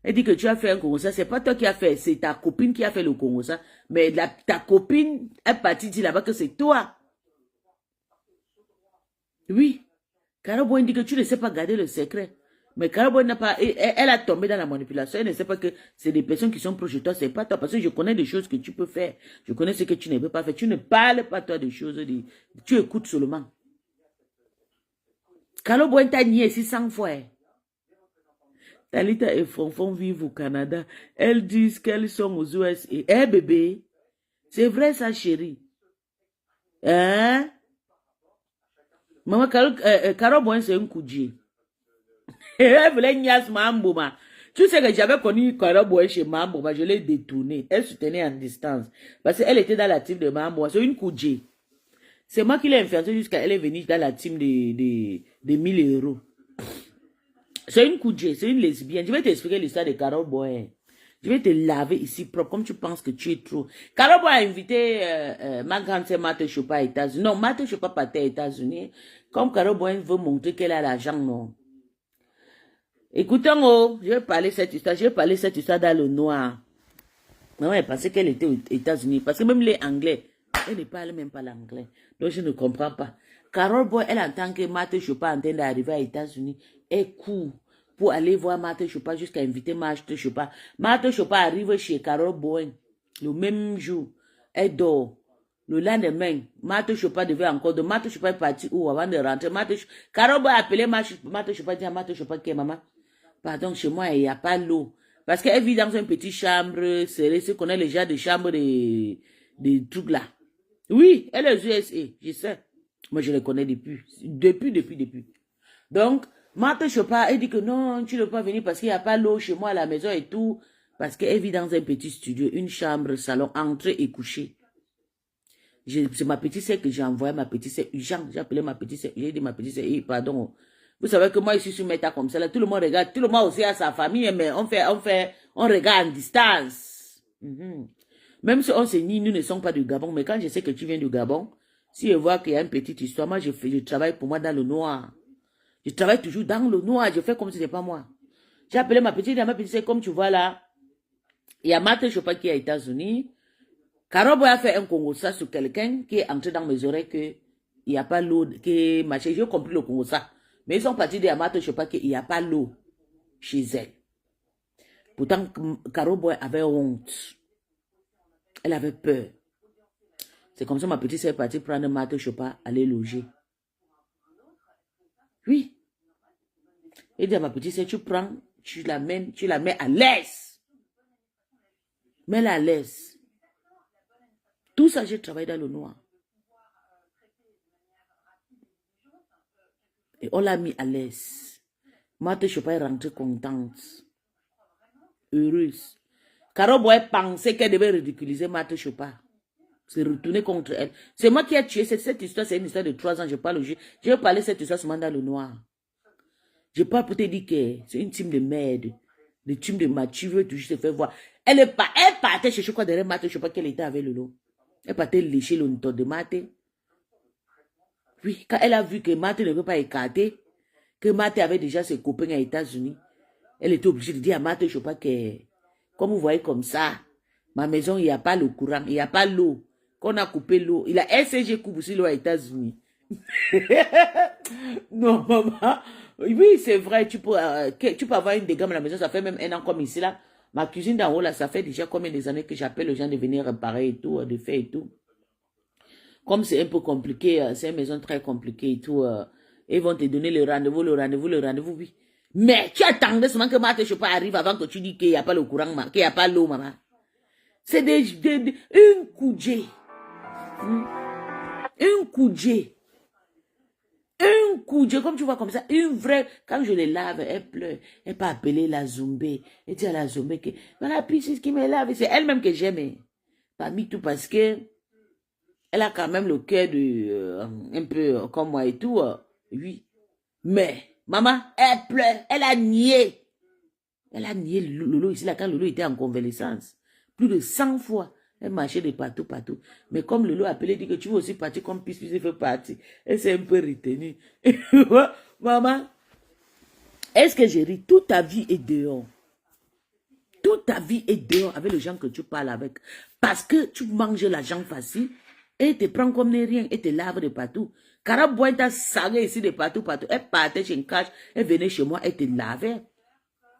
Elle dit que tu as fait un Congo, ça, c'est pas toi qui as fait, c'est ta copine qui a fait le Congo, ça. Mais ta copine est partie dire là-bas que c'est toi. Oui. Carole Boing dit que tu ne sais pas garder le secret. Mais Carole n'a pas, elle a tombé dans la manipulation. Elle ne sait pas que c'est des personnes qui sont proches de toi. C'est pas toi. Parce que je connais des choses que tu peux faire. Je connais ce que tu ne peux pas faire. Tu ne parles pas toi des choses. Tu écoutes seulement. Carole Boin t'a nié 600 fois. Talita et Fonfon vivent au Canada. Elles disent qu'elles sont aux USA. Eh bébé, c'est vrai ça chérie. Hein? Maman, Carole Boin c'est un coudjier. Elle voulait niasse Mambouma. Tu sais que j'avais connu Carole Boy chez Mambouma, je l'ai détournée. Elle se tenait en distance. Parce qu'elle était dans la team de Mambouma. C'est une Koudjé. C'est moi qui l'ai influencée jusqu'à elle est venue dans la team de 1000 euros. C'est une Koudjé, c'est une lesbienne. Je vais t'expliquer l'histoire de Carole Boy. Je vais te laver ici propre, comme tu penses que tu es trop. Carole Boy a invité ma grande sœur Marthe Chopin aux États-Unis. Non, Marthe Chopin partait aux États-Unis. Comme Carole Boy veut montrer qu'elle a l'argent, non. Écoutons, oh, je vais parler cette histoire dans le noir. Maman, elle pensait qu'elle était aux États-Unis. Parce que même les Anglais, elle ne parle même pas l'anglais. Donc, je ne comprends pas. Carole Boy, elle entend que Marthe Chopin est en train d'arriver aux États-Unis. Elle court pour aller voir Marthe Chopin jusqu'à inviter Marthe Chopin. Marthe Chopin arrive chez Carole Boy le même jour. Elle dort. Le lendemain, Marthe Chopin devait encore de Marthe Chopin est partie où avant de rentrer. Carole Boy a appelé Marthe Chopin, dit à Marthe Chopin qui est maman. Pardon, chez moi, il n'y a pas l'eau. Parce qu'elle vit dans une petite chambre serrée, ce qu'on a les gens de chambre des trucs là. Oui, elle est aux USA, je sais. Moi, je les connais depuis. Donc, Marthe Chopin, elle dit que non, tu ne peux pas venir parce qu'il n'y a pas l'eau chez moi à la maison et tout. Parce qu'elle vit dans un petit studio, une chambre, salon, entrée et coucher. C'est ma petite sœur que j'ai envoyé, ma petite sœur, Jean, j'ai appelé ma petite sœur, j'ai dit ma petite sœur, pardon. Vous savez que moi, ici, sur Meta comme ça, là, tout le monde regarde, tout le monde aussi a sa famille, mais on regarde en distance. Même si on se nie, nous ne sommes pas du Gabon, mais quand je sais que tu viens du Gabon, si je vois qu'il y a une petite histoire, moi, je travaille pour moi dans le noir. Je travaille toujours dans le noir, je fais comme si ce n'était pas moi. J'ai appelé ma petite, c'est comme tu vois là, il y a Marthe Chopin qui est aux États-Unis. Karoboy a fait un Congo ça sur quelqu'un qui est entré dans mes oreilles que il n'y a pas l'eau, que machin, j'ai compris le Congo ça. Mais ils sont partis de Marthe Chopin qu'il n'y a pas l'eau chez elle. Pourtant, Karoboy avait honte. Elle avait peur. C'est comme ça ma petite sœur est partie prendre Marthe Chopin, aller loger. Oui. Et dit à ma petite sœur, tu prends, tu la mets à l'aise. Mets-la à l'aise. Tout ça, j'ai travaillé dans le noir. Et on l'a mis à l'aise. Marthe Chopin est rentrée contente. Heureuse. Caro Boy pensait qu'elle devait ridiculiser Marthe Chopin. Se retourner contre elle. C'est moi qui ai tué cette histoire. C'est une histoire de 3 ans. Je parle au jeu. Je vais parler cette histoire seulement dans le noir. Je parle pour te dire que c'est une team de merde. Une team de match. Tu veux toujours te faire voir. Elle partait chercher quoi derrière Marthe Chopin qu'elle était avec Lolo. Elle partait lécher le ton de Marthe. Oui, quand elle a vu que Marthe ne veut pas écarter, que Marthe avait déjà ses copains aux États-Unis, elle était obligée de dire à Marthe Chopin que, comme vous voyez comme ça, ma maison, il n'y a pas le courant, il n'y a pas l'eau. Qu'on a coupé l'eau. Il a SCG coupe aussi l'eau aux États-Unis. Non, maman. Oui, c'est vrai, tu peux avoir une dégâts à la maison, ça fait même 1 an comme ici, là. Ma cuisine d'en haut, là, ça fait déjà combien des années que j'appelle les gens de venir réparer et tout, de faire et tout. Comme c'est un peu compliqué, c'est une maison très compliquée et tout, ils vont te donner le rendez-vous, oui. Mais tu attendais seulement que Marthe Chopin arrive avant que tu dis qu'il n'y a pas le courant, qu'il n'y a pas l'eau, maman. C'est une coudée. Un coudée. Un coudée, comme tu vois comme ça, une vraie. Quand je les lave, elle pleure. Elle peut appeler la Zombé. Elle dit à la Zombé que voilà, puis c'est ce qui me lave. C'est elle-même que j'aime. Parmi tout parce que elle a quand même le cœur de un peu comme moi et tout. Oui. Mais, maman, elle pleure. Elle a nié. Elle a nié Lolo ici, là, quand Lolo était en convalescence. Plus de 100 fois. Elle marchait de partout, partout. Mais comme Lolo a appelé, dit que tu veux aussi partir comme Pisse fait partie. Elle s'est un peu retenue. Maman, est-ce que j'ai ri? Toute ta vie est dehors. Toute ta vie est dehors avec les gens que tu parles avec. Parce que tu manges l'argent facile et te prends comme rien et te lave de partout. Caraboy t'a salé ici de partout, partout. Elle partait chez une cache, elle venait chez moi et te lavait.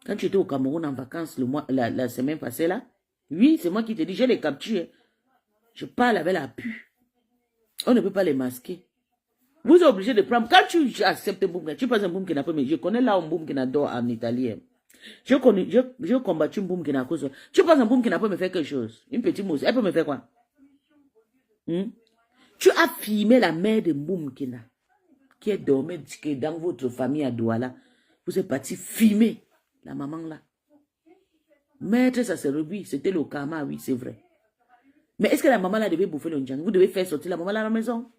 Quand tu étais au Cameroun en vacances la semaine passée là, oui, c'est moi qui te dis, je les capture. Je parle avec la pu. On ne peut pas les masquer. Vous êtes obligé de prendre. Quand tu acceptes un boum, tu passes un boum qui n'a pas, mais je connais là un boum qui n'a d'or en italien. Je combattu un boum qui n'a cause. Tu passes un boum qui n'a pas me fait quelque chose. Une petite mousse. Elle peut me faire quoi? Tu as filmé la mère de boum qui est dormie dans votre famille à Douala. Vous êtes parti filmer la maman là. Maître, ça se rebut. C'était le karma, oui, c'est vrai. Mais est-ce que la maman là devait bouffer le njang? Vous devez faire sortir la maman là à la maison.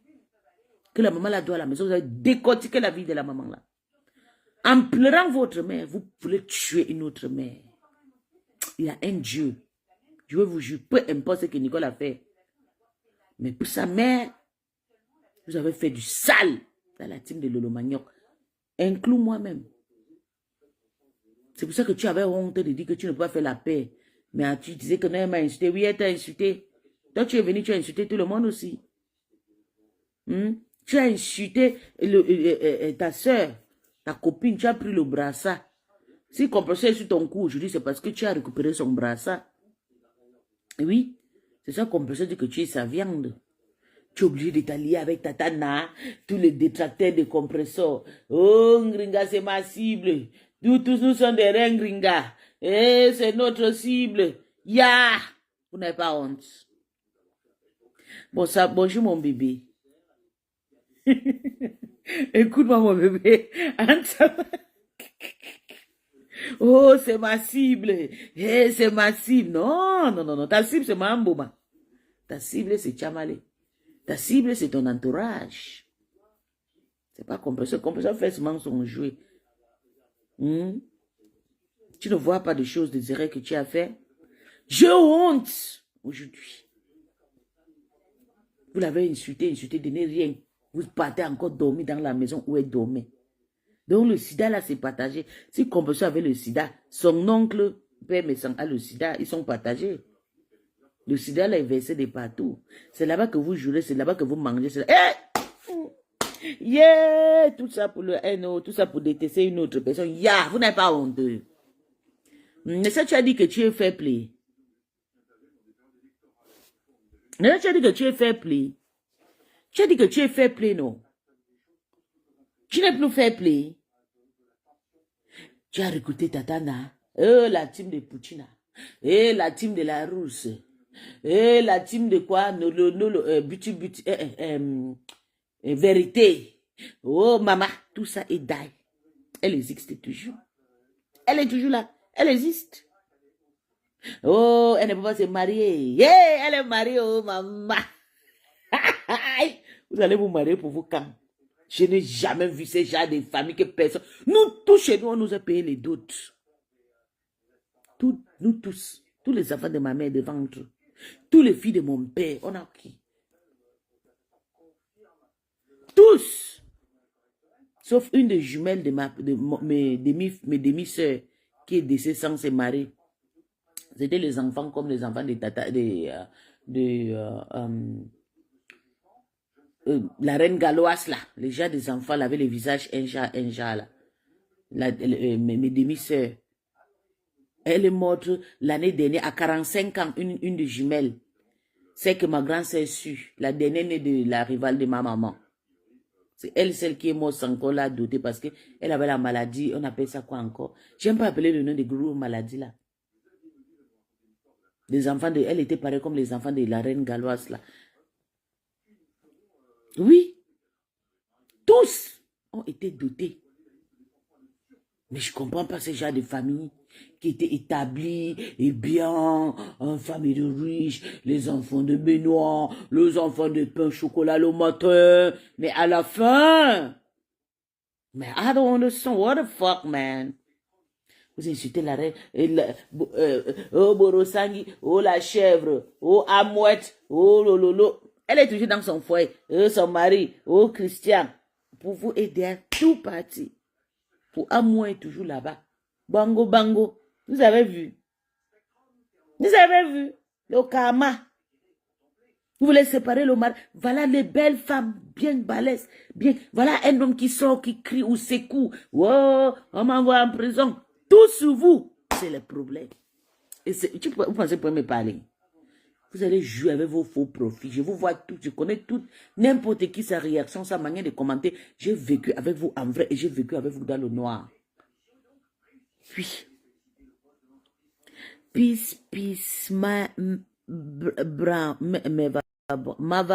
Que la maman là doit à la maison. Vous allez décortiquer la vie de la maman là. En pleurant votre mère, vous voulez tuer une autre mère. Il y a un Dieu. Je veux vous jurer, peu importe ce que Nicole a fait. Mais pour sa mère, vous avez fait du sale dans la team de Lolo Manioc. Inclus moi-même. C'est pour ça que tu avais honte de dire que tu ne peux pas faire la paix. Mais tu disais que non, elle m'a insulté. Oui, elle t'a insulté. Donc tu es venu, tu as insulté tout le monde aussi. Tu as insulté ta soeur, ta copine, tu as pris le brassard. Si compresseur est sur ton cou aujourd'hui, c'est parce que tu as récupéré son brassard. Oui, c'est ça compresseur dit que tu es sa viande. Tu es obligé de t'allier avec Tatana, tous les détracteurs de compresseurs. Oh, Ngringa, c'est ma cible. Tous nous sommes des reins, Ngringa. Eh, c'est notre cible. Ya! Vous n'avez pas honte. Bon, ça, bonjour mon bébé. Écoute-moi mon bébé. Oh, c'est ma cible. Eh, c'est ma cible. Non, non, non, non. Ta cible, c'est Mamboma. Ta cible, c'est Chamale. Ta cible, c'est ton entourage. C'est pas compresseur. Compresseur fait seulement son jouet. Tu ne vois pas de choses désirées que tu as fait. Je honte aujourd'hui. Vous l'avez insulté, donné rien. Vous partez encore dormir dans la maison où elle dormait. Donc le sida là, c'est partagé. Si compassion avec le sida, son oncle, père médecin a le sida, ils sont partagés. Le sida là est versé de partout. C'est là-bas que vous jurez, c'est là-bas que vous mangez. Yeah! Tout ça pour le haine, tout ça pour détester une autre personne. Yeah! Vous n'avez pas honte. Mais ça, tu as dit que tu es fair play. Mais tu as dit que tu es fair play. Tu as dit que tu es fair play, non? Tu n'es plus fair play. Tu as recruté Tatana. La team de Puccina. La team de la Rousse. La team de quoi? Vérité. Oh, maman. Tout ça est die. Elle existe toujours. Elle est toujours là. Elle existe. Oh, elle ne peut pas se marier. Yeah, elle est mariée, oh, maman. Vous allez vous marier pour vous quand? Je n'ai jamais vu ces gens de famille que personne. Nous tous, chez nous, on nous a payé les doutes. Nous tous. Tous les enfants de ma mère de ventre. Tous les filles de mon père. On a qui? Tous. Sauf une des jumelles de mes demi-sœurs qui est décédée sans se marier. C'était les enfants comme les enfants de tata, la reine galloise là. Les gens des enfants là, avaient les visages inja là. Mes demi-sœurs. Elle est morte l'année dernière à 45 ans, une de jumelles. C'est que ma grande-sœur su, la dernière née de la rivale de ma maman. C'est elle, celle qui est morte encore là, dotée parce qu'elle avait la maladie, on appelle ça quoi encore? J'aime pas appeler le nom de gros maladie là. Les enfants de, elle était pareille comme les enfants de la reine galloise là. Oui, tous ont été dotés. Mais je ne comprends pas ce genre de famille qui était établie et bien, en famille de riches, les enfants de Benoît, les enfants de pain au chocolat le matin, mais à la fin, mais I don't understand, what the fuck, man? Vous insultez la reine, oh Borosangui, oh la chèvre, oh Amouette, oh lolo. Elle est toujours dans son foyer, oh son mari, oh Christian, pour vous aider à tout parti. Pour Amouette est toujours là-bas. Bango, bango. Vous avez vu? Vous avez vu? Le karma. Vous voulez séparer le mari. Voilà les belles femmes bien balèzes. Bien. Voilà un homme qui sort, qui crie ou secoue. Oh, on m'envoie en prison. Tout sur vous. C'est le problème. Et vous pensez pour me parler? Vous allez jouer avec vos faux profits. Je vous vois tout. Je connais tout. N'importe qui, sa réaction, sa manière de commenter. J'ai vécu avec vous en vrai et j'ai vécu avec vous dans le noir. Puis, peace, Mava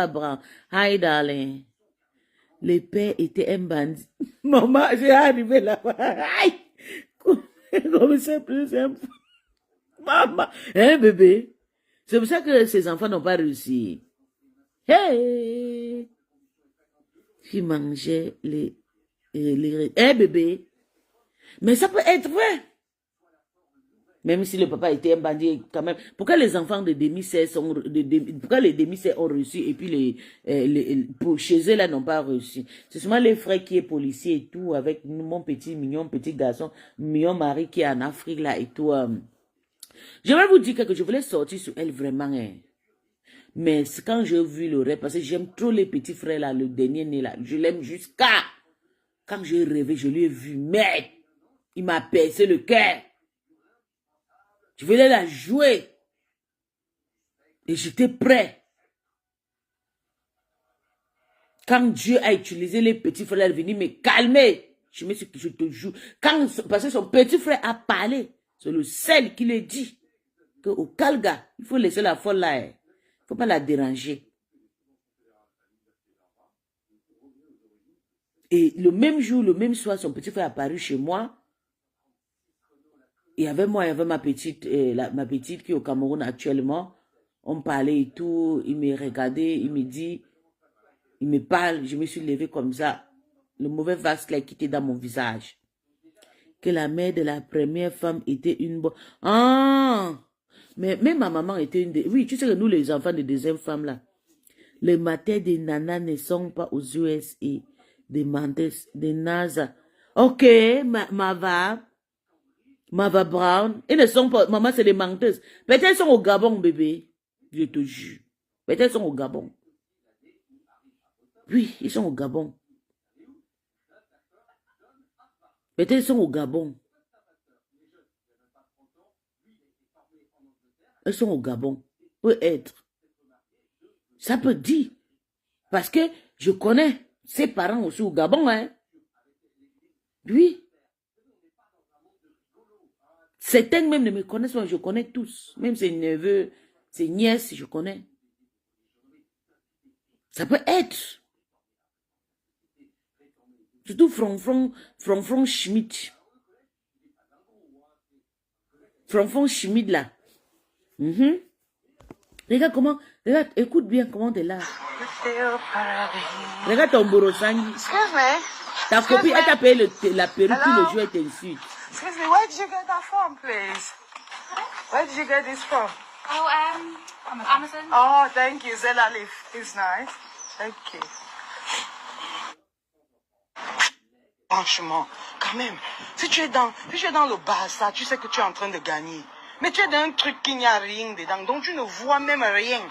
Brown. Hi, darling. Le père était un bandit. Maman, j'ai arrivé là-bas. Comme c'est plus simple. Maman, hein, bébé? C'est pour ça que ces enfants n'ont pas réussi. Hey! Qui mangeait les bébé? Mais ça peut être vrai. Même si le papa était un bandit quand même. Pourquoi les enfants de demi-sœurs pourquoi les demi-sœurs ont reçu et puis pour chez eux là n'ont pas reçu? C'est seulement les frères qui est policier et tout avec mon mignon petit garçon, mignon mari qui est en Afrique là et tout. Je vais vous dire que je voulais sortir sur elle vraiment. Hein. Mais quand j'ai vu le rêve, parce que j'aime trop les petits frères là, le dernier né là, je l'aime jusqu'à. Quand j'ai rêvé, je lui ai vu, merde, il m'a percé le cœur. Je voulais la jouer. Et j'étais prêt. Quand Dieu a utilisé les petits frères, venir me calmer. Je me suis dit, je te jure. Parce que son petit frère a parlé. C'est le seul qui lui dit qu'au Kalga, il faut laisser la folle là. Il ne faut pas la déranger. Et le même jour, le même soir, son petit frère est apparu chez moi. Et avec moi, il y avait ma petite qui est au Cameroun actuellement. On parlait et tout. Il me regardait, il me dit, il me parle. Je me suis levée comme ça. Le mauvais vase qui a quitté dans mon visage. Que la mère de la première femme était une bonne... Ah! Mais ma maman était une des... Oui, tu sais que nous, les enfants de deuxième femme, là, les matins des nanas ne sont pas aux USA, des Mendes, des NASA. Ok, Mava Brown. Ils ne sont pas, maman, c'est des menteuses. Peut-être elles sont au Gabon, bébé. Je te jure. Peut-être elles sont au Gabon. Oui, ils sont au Gabon. Peut-être elles sont au Gabon. Elles sont au Gabon. Peut être. Ça peut dire. Parce que je connais ses parents aussi au Gabon, hein. Oui. Certaines même ne me connaissent pas, je connais tous. Même ses neveux, ses nièces, je connais. Ça peut être. Surtout Fronfron Schmidt. Fronfron Schmidt là. Regarde comment, regarde, écoute bien comment t'es là. Regarde ton Borosangi. Ta copine, elle t'a payé la perruque, tout le jour, elle t'insulte. Excuse me, where did you get that from, please? Where did you get this from? Oh, Amazon. Oh, thank you. Zella leaf. It's nice. Thank you. Franchement, quand même, si tu es dans le Barça, tu sais que tu es en train de gagner. Mais tu es dans un truc qui n'y a rien dedans, donc tu ne vois même rien.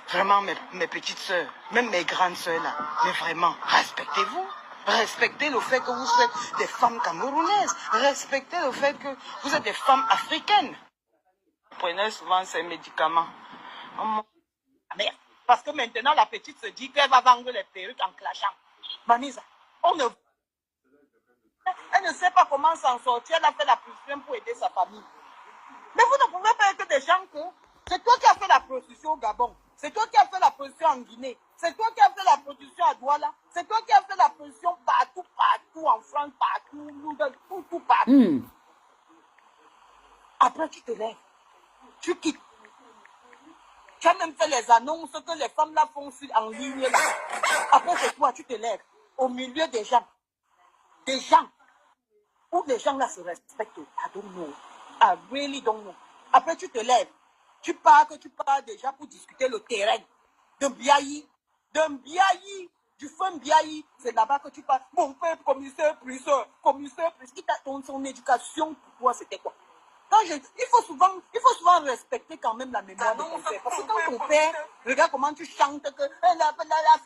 Vraiment, mes petites sœurs, même mes grandes sœurs là, mais vraiment, respectez-vous. Respectez le fait que vous êtes des femmes camerounaises. Respectez le fait que vous êtes des femmes africaines. Prenez souvent ces médicaments. Oh, merde. Parce que maintenant, la petite se dit qu'elle va vendre les perruques en clashant. Manisa, elle ne sait pas comment s'en sortir. Elle a fait la prostitution pour aider sa famille. Mais vous ne pouvez pas être des gens que... C'est toi qui as fait la prostitution au Gabon. C'est toi qui as fait la prostitution en Guinée. C'est toi qui as fait la prostitution à Douala. C'est toi qui as fait la prostitution partout, en France, partout, partout. Après, tu te lèves. Tu quittes. Tu as même fait les annonces que les femmes là font en ligne là. Après, c'est toi, tu te lèves. Au milieu des gens. Des gens. Où les gens là se respectent. I don't know. I really don't know. Après, tu te lèves. Tu pars déjà pour discuter le terrain de Biaï, du feu Biaï. C'est là-bas que tu pars. Mon père, commissaire, son éducation pour toi, c'était quoi? Il faut souvent respecter quand même la mémoire de ton père. Parce que quand ton père, regarde comment tu chantes, que la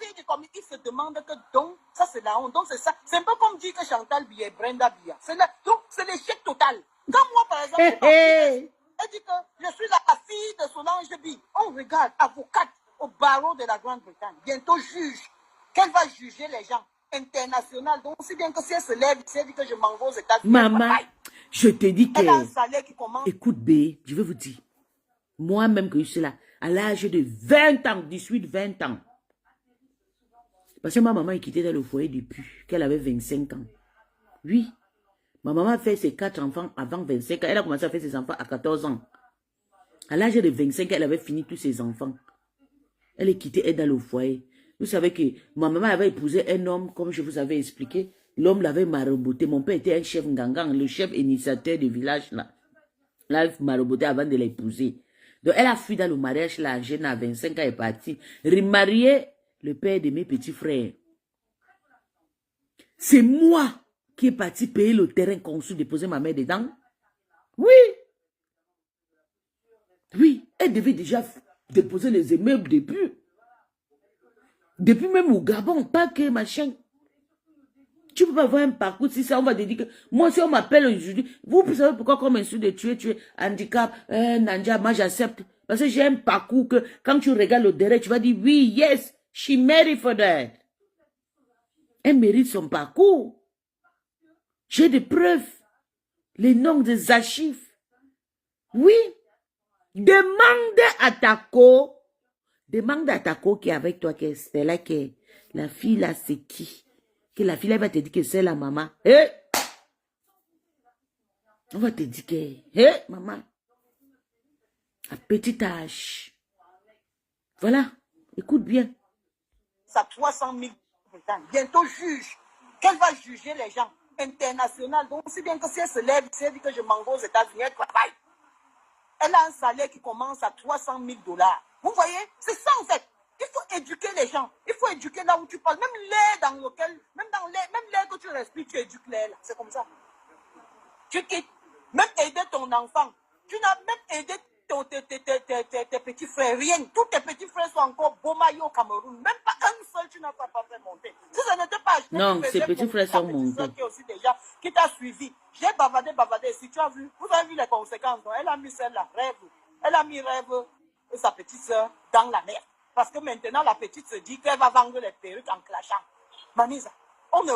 fille du comité, il se demande que donc, ça c'est la honte. Donc c'est ça. C'est un peu comme dire que Chantal Biya, Brenda Biya. Donc c'est l'échec total. Quand moi, par exemple, elle dit que je suis la fille de Solange Bi. On regarde, avocate au barreau de la Grande-Bretagne, bientôt juge, qu'elle va juger les gens internationaux. Donc, si bien que si elle se lève, si elle dit que je m'en vais aux États-Unis. Maman, je te dis que... Elle a un salaire qui commence... Écoute, B, je vais vous dire. Moi-même que je suis là, à l'âge de 20 ans, 18, 20 ans. Parce que ma maman est quittée dans le foyer depuis qu'elle avait 25 ans. Oui. Ma maman a fait ses 4 enfants avant 25 ans. Elle a commencé à faire ses enfants à 14 ans. À l'âge de 25 ans, elle avait fini tous ses enfants. Elle est quittée, elle dans le foyer. Vous savez que ma maman avait épousé un homme, comme je vous avais expliqué. L'homme l'avait marabouté. Mon père était un chef gangang, le chef initiateur du village là. Là, il marabouté avant de l'épouser. Donc, elle a fui dans le mariage là, jeune à 25 ans, elle est partie. Remarier le père de mes petits frères. C'est moi qui est parti payer le terrain conçu, déposer ma mère dedans. Oui. Oui, elle devait déjà déposer les immeubles depuis. Depuis même au Gabon, pas que machin. Tu ne peux pas avoir un parcours si ça, on va te dire que moi, si on m'appelle aujourd'hui, vous savez pourquoi comme insulte de tuer, handicap, Nanja, moi j'accepte. Parce que j'ai un parcours que quand tu regardes le derrière, tu vas dire oui, yes, she married for that. Elle mérite son parcours. J'ai des preuves, les noms des archives. Oui. Demande à Tako qui est avec toi, qui est Stella, qui est la fille là, c'est qui? Que la fille là va te dire que c'est la maman. Eh? On va te dire que, maman, à petit âge. Voilà, écoute bien. Ça 300 000 bientôt juge. Qu'elle va juger les gens internationaux. Donc, si bien que si elle se lève, si elle dit que je m'en vais aux États-Unis, elle travaille. Elle a un salaire qui commence à 300 000 $. Vous voyez, c'est ça en fait. Il faut éduquer les gens. Il faut éduquer là où tu parles. Même l'air dans lequel, même l'air que tu respires, tu éduques l'air là. C'est comme ça. Tu quittes. Même aider ton enfant. Tu n'as même aidé tes petits frères. Rien. Tous tes petits frères sont encore beaux maillots au Cameroun. Même pas un seul, tu n'as pas fait monter. Si ça n'était pas acheté, Non, ces petits frères sont montés. Qui est aussi déjà, qui t'a suivi. J'ai bavardé. Si tu as vu, vous avez vu les conséquences. Non? Elle a mis celle-là, rêve. Elle a mis rêve et sa petite soeur dans la mer. Parce que maintenant, la petite se dit qu'elle va vendre les perruques en clashant. Manisa, on ne...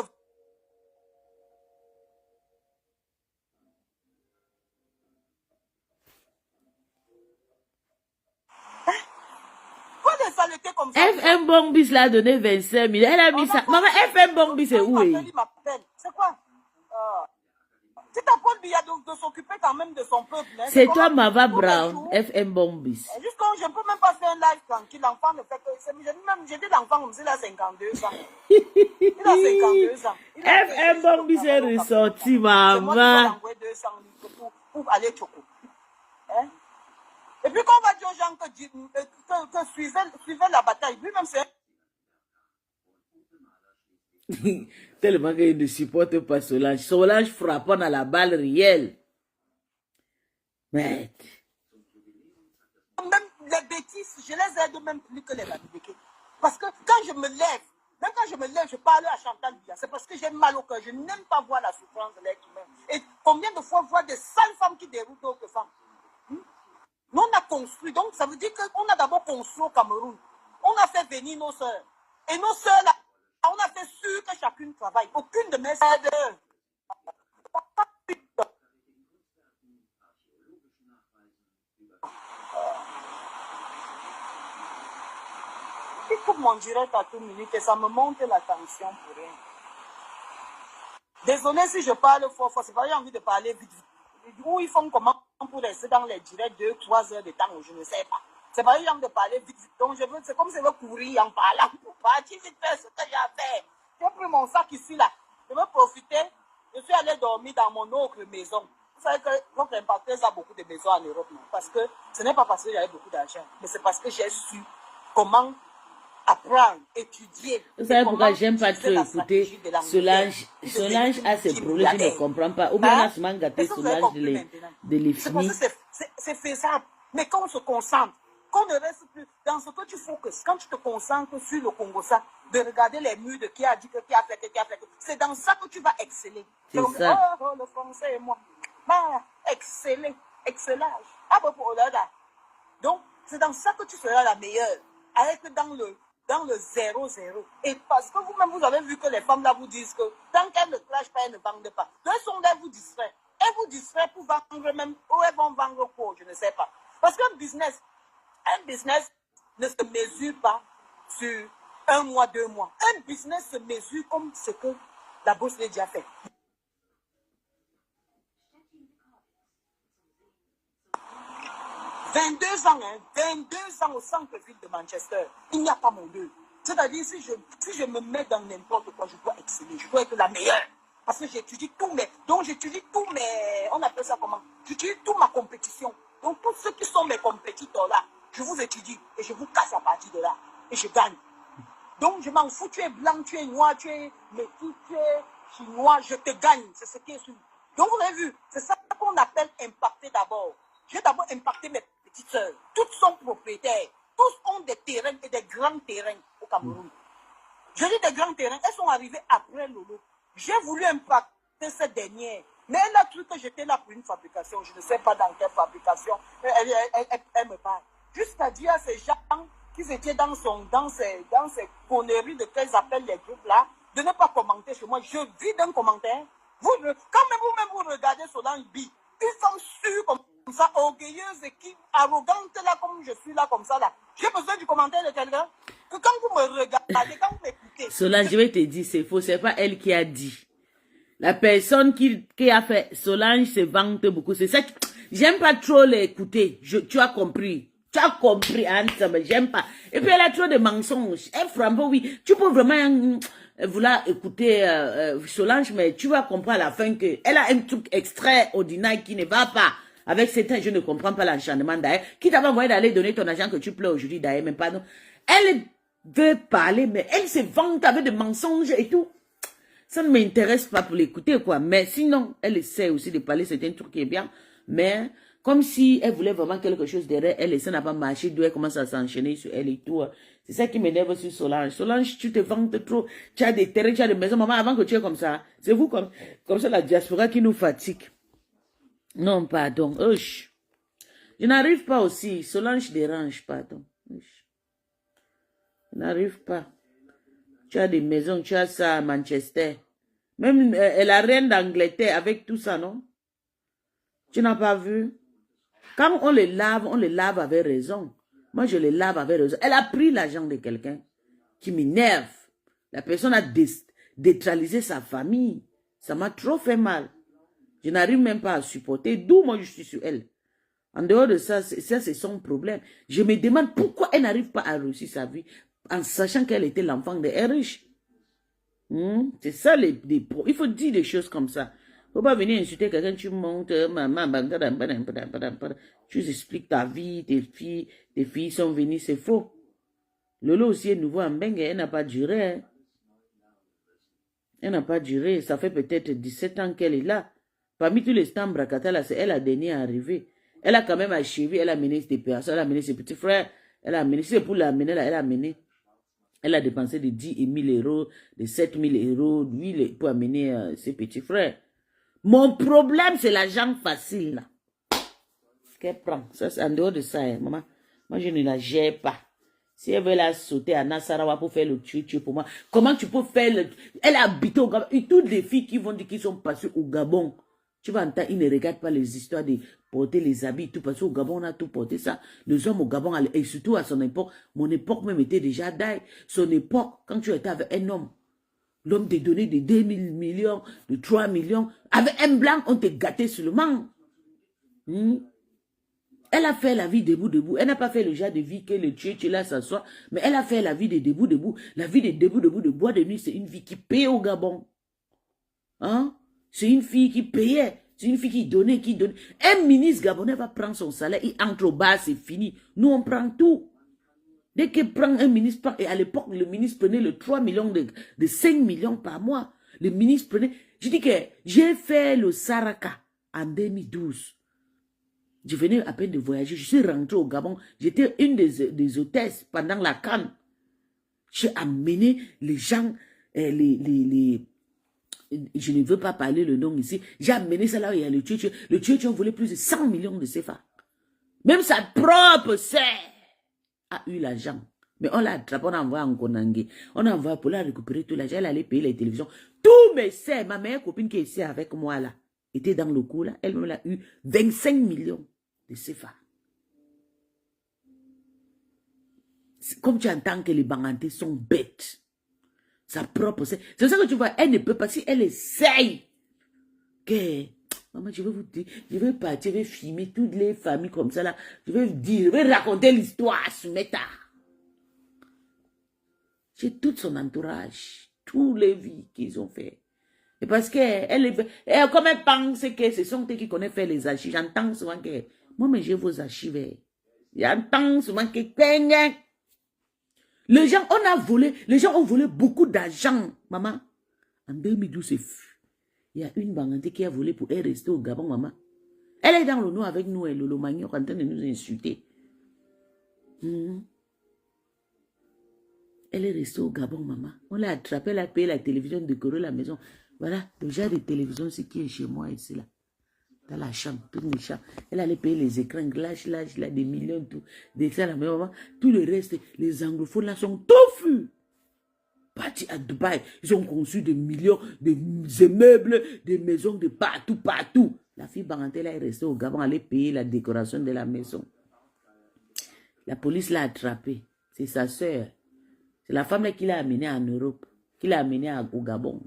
Quoi de saleté comme ça? FM Bongbis l'a donné 25 000. Elle a mis ça. Maman, FM Bongbis, c'est où? C'est quoi? C'est à Paul Biya de s'occuper quand même de son peuple. Hein. C'est toi, Mava Brown, FM Bongbis. Juste quand je ne peux même pas faire un live tranquille, l'enfant ne fait que... J'ai dit l'enfant comme s'il a 52 ans. Il a 52 ans. FM Bongbis est ressorti, maman. Moi, je vais envoyer 200 pour aller choco. Hein? Et puis quand on va dire aux gens que suivez la bataille, lui-même c'est... Tellement qu'il ne supporte pas Solange. Solange frappant à la balle réelle. Mais... Même les bêtises, je les aide même plus que les validités. Parce que quand je me lève, même quand je me lève, je parle à Chantal Biya. C'est parce que j'ai mal au cœur. Je n'aime pas voir la souffrance de l'être humain. Et combien de fois voir des sales femmes qui déroutent d'autres femmes? Nous, on a construit. Donc, ça veut dire qu'on a d'abord construit au Cameroun. On a fait venir nos sœurs. Et nos sœurs, là, on a fait sûr que chacune travaille. Aucune de mes sœurs. Il coupe mon direct à toute minute et ça me monte la tension pour rien. Désolé si je parle fort, c'est pas que j'ai envie de parler vite. Où ils font comment pour rester dans les directs 2-3 heures de temps, je ne sais pas. C'est pas que j'ai envie de parler vite. Donc c'est comme si je veux courir en parlant pour partir vite faire ce que j'ai à faire. J'ai pris mon sac ici là. Je veux profiter. Je suis allé dormir dans mon autre maison. Vous savez que votre impacteuse a beaucoup de maisons en Europe. Non? Parce que ce n'est pas parce que j'avais beaucoup d'argent, mais c'est parce que j'ai su comment apprendre, étudier. Vous savez pourquoi j'aime pas trop écouter Solange? Solange a ses problèmes, je ne comprends pas. Ou bien on a souvent gâté Solange de les finir. C'est faisable. Mais quand on se concentre, qu'on ne reste plus dans ce que tu focuses, quand tu te concentres sur le Congo, ça, de regarder les murs de qui a dit que qui a fait, c'est dans ça que tu vas exceller. C'est ça. Oh, le français et moi. Bah, exceller, excellage. Ah, bon, pour là. Donc, c'est dans ça que tu seras la meilleure. Avec dans le 0-0. Et parce que vous-même, vous avez vu que les femmes là vous disent que tant qu'elles ne clashent pas, elles ne vendent pas. Donc, elles sont là, vous distraient. Elles vous distraient pour vendre même, ou elles vont vendre quoi, je ne sais pas. Parce qu'un business ne se mesure pas sur 1 mois, 2 mois. Un business se mesure comme ce que la bourse l'a déjà fait. « 22 ans, hein, 22 ans au centre-ville de Manchester. Il n'y a pas mon deux. C'est-à-dire, si je me mets dans n'importe quoi, je dois exceller. Je dois être la meilleure. Parce que j'étudie tout mes... Donc, j'étudie tout mes... On appelle ça comment? J'étudie toute ma compétition. Donc, tous ceux qui sont mes compétiteurs là, je vous étudie et je vous casse à partir de là. Et je gagne. Donc, je m'en fous. Tu es blanc, tu es noir, tu es métis, tu es chinois. Je te gagne. C'est ce qui est sûr. Donc, vous avez vu, c'est ça qu'on appelle impacter d'abord. J'ai d'abord impacté mes petites sœurs. Toutes sont propriétaires. Tous ont des terrains et des grands terrains au Cameroun. Je dis des grands terrains. Elles sont arrivées après Lolo. J'ai voulu impacter cette dernière. Mais elle a cru que j'étais là pour une fabrication. Je ne sais pas dans quelle fabrication. Elle me parle. Jusqu'à dire à ces gens qui étaient dans ces conneries de qu'elles appellent les groupes là, de ne pas commenter chez moi. Je vis d'un commentaire. Quand même vous regardez Solange B, une femme sûre comme ça, orgueilleuse et qui arrogante là comme je suis là comme ça là. J'ai besoin du commentaire de quelqu'un. Que quand vous me regardez, quand vous m'écoutez. Solange, je vais te dire, c'est faux, c'est pas elle qui a dit. La personne qui a fait Solange se vante beaucoup. C'est ça que j'aime pas trop l'écouter. Tu as compris. Tu as compris, Anne, mais j'aime pas. Et puis elle a trop de mensonges. Elle frappe, oui. Tu peux vraiment vouloir écouter Solange, mais tu vas comprendre à la fin que elle a un truc extraordinaire qui ne va pas. Avec cet âge, je ne comprends pas l'enchantement d'ailleurs. Qui t'avait envoyé d'aller donner ton argent que tu pleures aujourd'hui d'ailleurs, même pas non. Elle veut parler, mais elle se vante avec des mensonges et tout. Ça ne m'intéresse pas pour l'écouter, quoi. Mais sinon, elle essaie aussi de parler, c'est un truc qui est bien. Mais comme si elle voulait vraiment quelque chose derrière elle et ça n'a pas marché, d'où elle commence à s'enchaîner sur elle et tout. C'est ça qui m'énerve sur Solange. Solange, tu te vantes trop. Tu as des terrains, tu as des maisons. Maman, avant que tu es comme ça, c'est vous comme ça la diaspora qui nous fatigue. Non, pardon. Ush. Je n'arrive pas aussi. Solange dérange, pardon. Ush. Je n'arrive pas. Tu as des maisons, tu as ça à Manchester. Même la reine d'Angleterre avec tout ça, non? Tu n'as pas vu? Quand on les lave avec raison. Moi, je les lave avec raison. Elle a pris l'argent de quelqu'un qui m'énerve. La personne a détralisé sa famille. Ça m'a trop fait mal. Je n'arrive même pas à supporter. D'où moi, je suis sur elle. En dehors de ça, c'est son problème. Je me demande pourquoi elle n'arrive pas à réussir sa vie en sachant qu'elle était l'enfant des riches. C'est ça il faut dire des choses comme ça. Il ne faut pas venir insulter quelqu'un, tu montes, tu expliques ta vie, tes filles sont venues, c'est faux. Lolo aussi est nouveau en Bengue, elle n'a pas duré. Hein. Elle n'a pas duré, ça fait peut-être 17 ans qu'elle est là. Parmi tous les stands Bracata, c'est elle la dernière arrivée. Elle a quand même achevé, elle a mené des personnes, elle a mené ses petits frères, elle a mené, c'est pour l'amener là, elle a mené. Elle a dépensé de 10 000 euros, de 7 000 euros d'huile pour amener ses petits frères. Mon problème, c'est l'argent facile, là. Qu'elle prend. Ça, c'est en dehors de ça, hein, maman. Moi, je ne la gère pas. Si elle veut la sauter à Nassarawa pour faire le tuer pour moi, comment tu peux faire le... Elle a habité au Gabon. Et toutes les filles qui vont dire qu'ils sont passées au Gabon, tu vas entendre, ils ne regardent pas les histoires de porter les habits, tout, parce qu'au Gabon, on a tout porté ça. Les hommes au Gabon, et surtout à son époque, mon époque même était déjà d'ail. Son époque, quand tu étais avec un homme, l'homme te donnait de 2 millions, de 3 millions. Avec un blanc, on te gâtait seulement. Elle a fait la vie debout. Elle n'a pas fait le genre de vie que le tu là s'assoit. Mais elle a fait la vie de debout. La vie de debout, de bois de nuit, c'est une vie qui paye au Gabon. Hein? C'est une fille qui payait. C'est une fille qui donnait. Un ministre gabonais va prendre son salaire, il entre au bar, c'est fini. Nous, on prend tout. Dès qu'il prend un ministre, et à l'époque, le ministre prenait le 3 millions de 5 millions par mois. Le ministre prenait... Je dis que j'ai fait le Saraka en 2012. Je venais à peine de voyager. Je suis rentrée au Gabon. J'étais une des hôtesses pendant la CAN. J'ai amené les gens, je ne veux pas parler le nom ici. J'ai amené ça là où il y a le Tchotcho. Le Tchotcho voulait plus de 100 millions de CFA. Même sa propre sœur a eu l'argent. Mais on l'a attrapé, on a envoyé en Konangé. On a envoyé pour la récupérer tout l'argent. Elle allait payer les télévisions. Tous mes sœurs, ma meilleure copine qui est ici avec moi là, était dans le coup là. Elle a eu 25 millions de CFA. Comme tu entends que les Bangantais sont bêtes. Sa propre sœur. C'est ça que tu vois, elle ne peut pas. Si elle essaye que... Maman, je vais vous dire, je vais partir, je vais filmer toutes les familles comme ça là. Je vais raconter l'histoire sur Meta. J'ai tout son entourage, tous les vies qu'ils ont fait. Et parce que comme elle pense que ce sont eux qui connaissent faire les archives, j'entends souvent que, moi, mais j'ai vos archives. J'entends souvent que, les gens, on a volé, les gens ont volé beaucoup d'argent, maman. En 2012, c'est fou. Il y a une Banganté qui a volé pour elle rester au Gabon, maman. Elle est dans le noir avec nous, et Lolo Magnon, en train de nous insulter. Elle est restée au Gabon, maman. On l'a attrapée, elle a payé la télévision, décoré la maison. Voilà, le genre de télévision, c'est qui est chez moi ici, là. Dans la chambre, toutes mes chambres. Elle allait payer les écrans, là, des millions, tout. Des ça, là, mais maman, tout le reste, les anglophones, là, sont toffus. Partis à Dubaï, ils ont conçu des millions, des meubles, des maisons de partout. La fille Banganté, là, est restée au Gabon, elle allait payer la décoration de la maison. La police l'a attrapée. C'est sa sœur. C'est la femme là qui l'a amenée en Europe, qui l'a amenée au Gabon.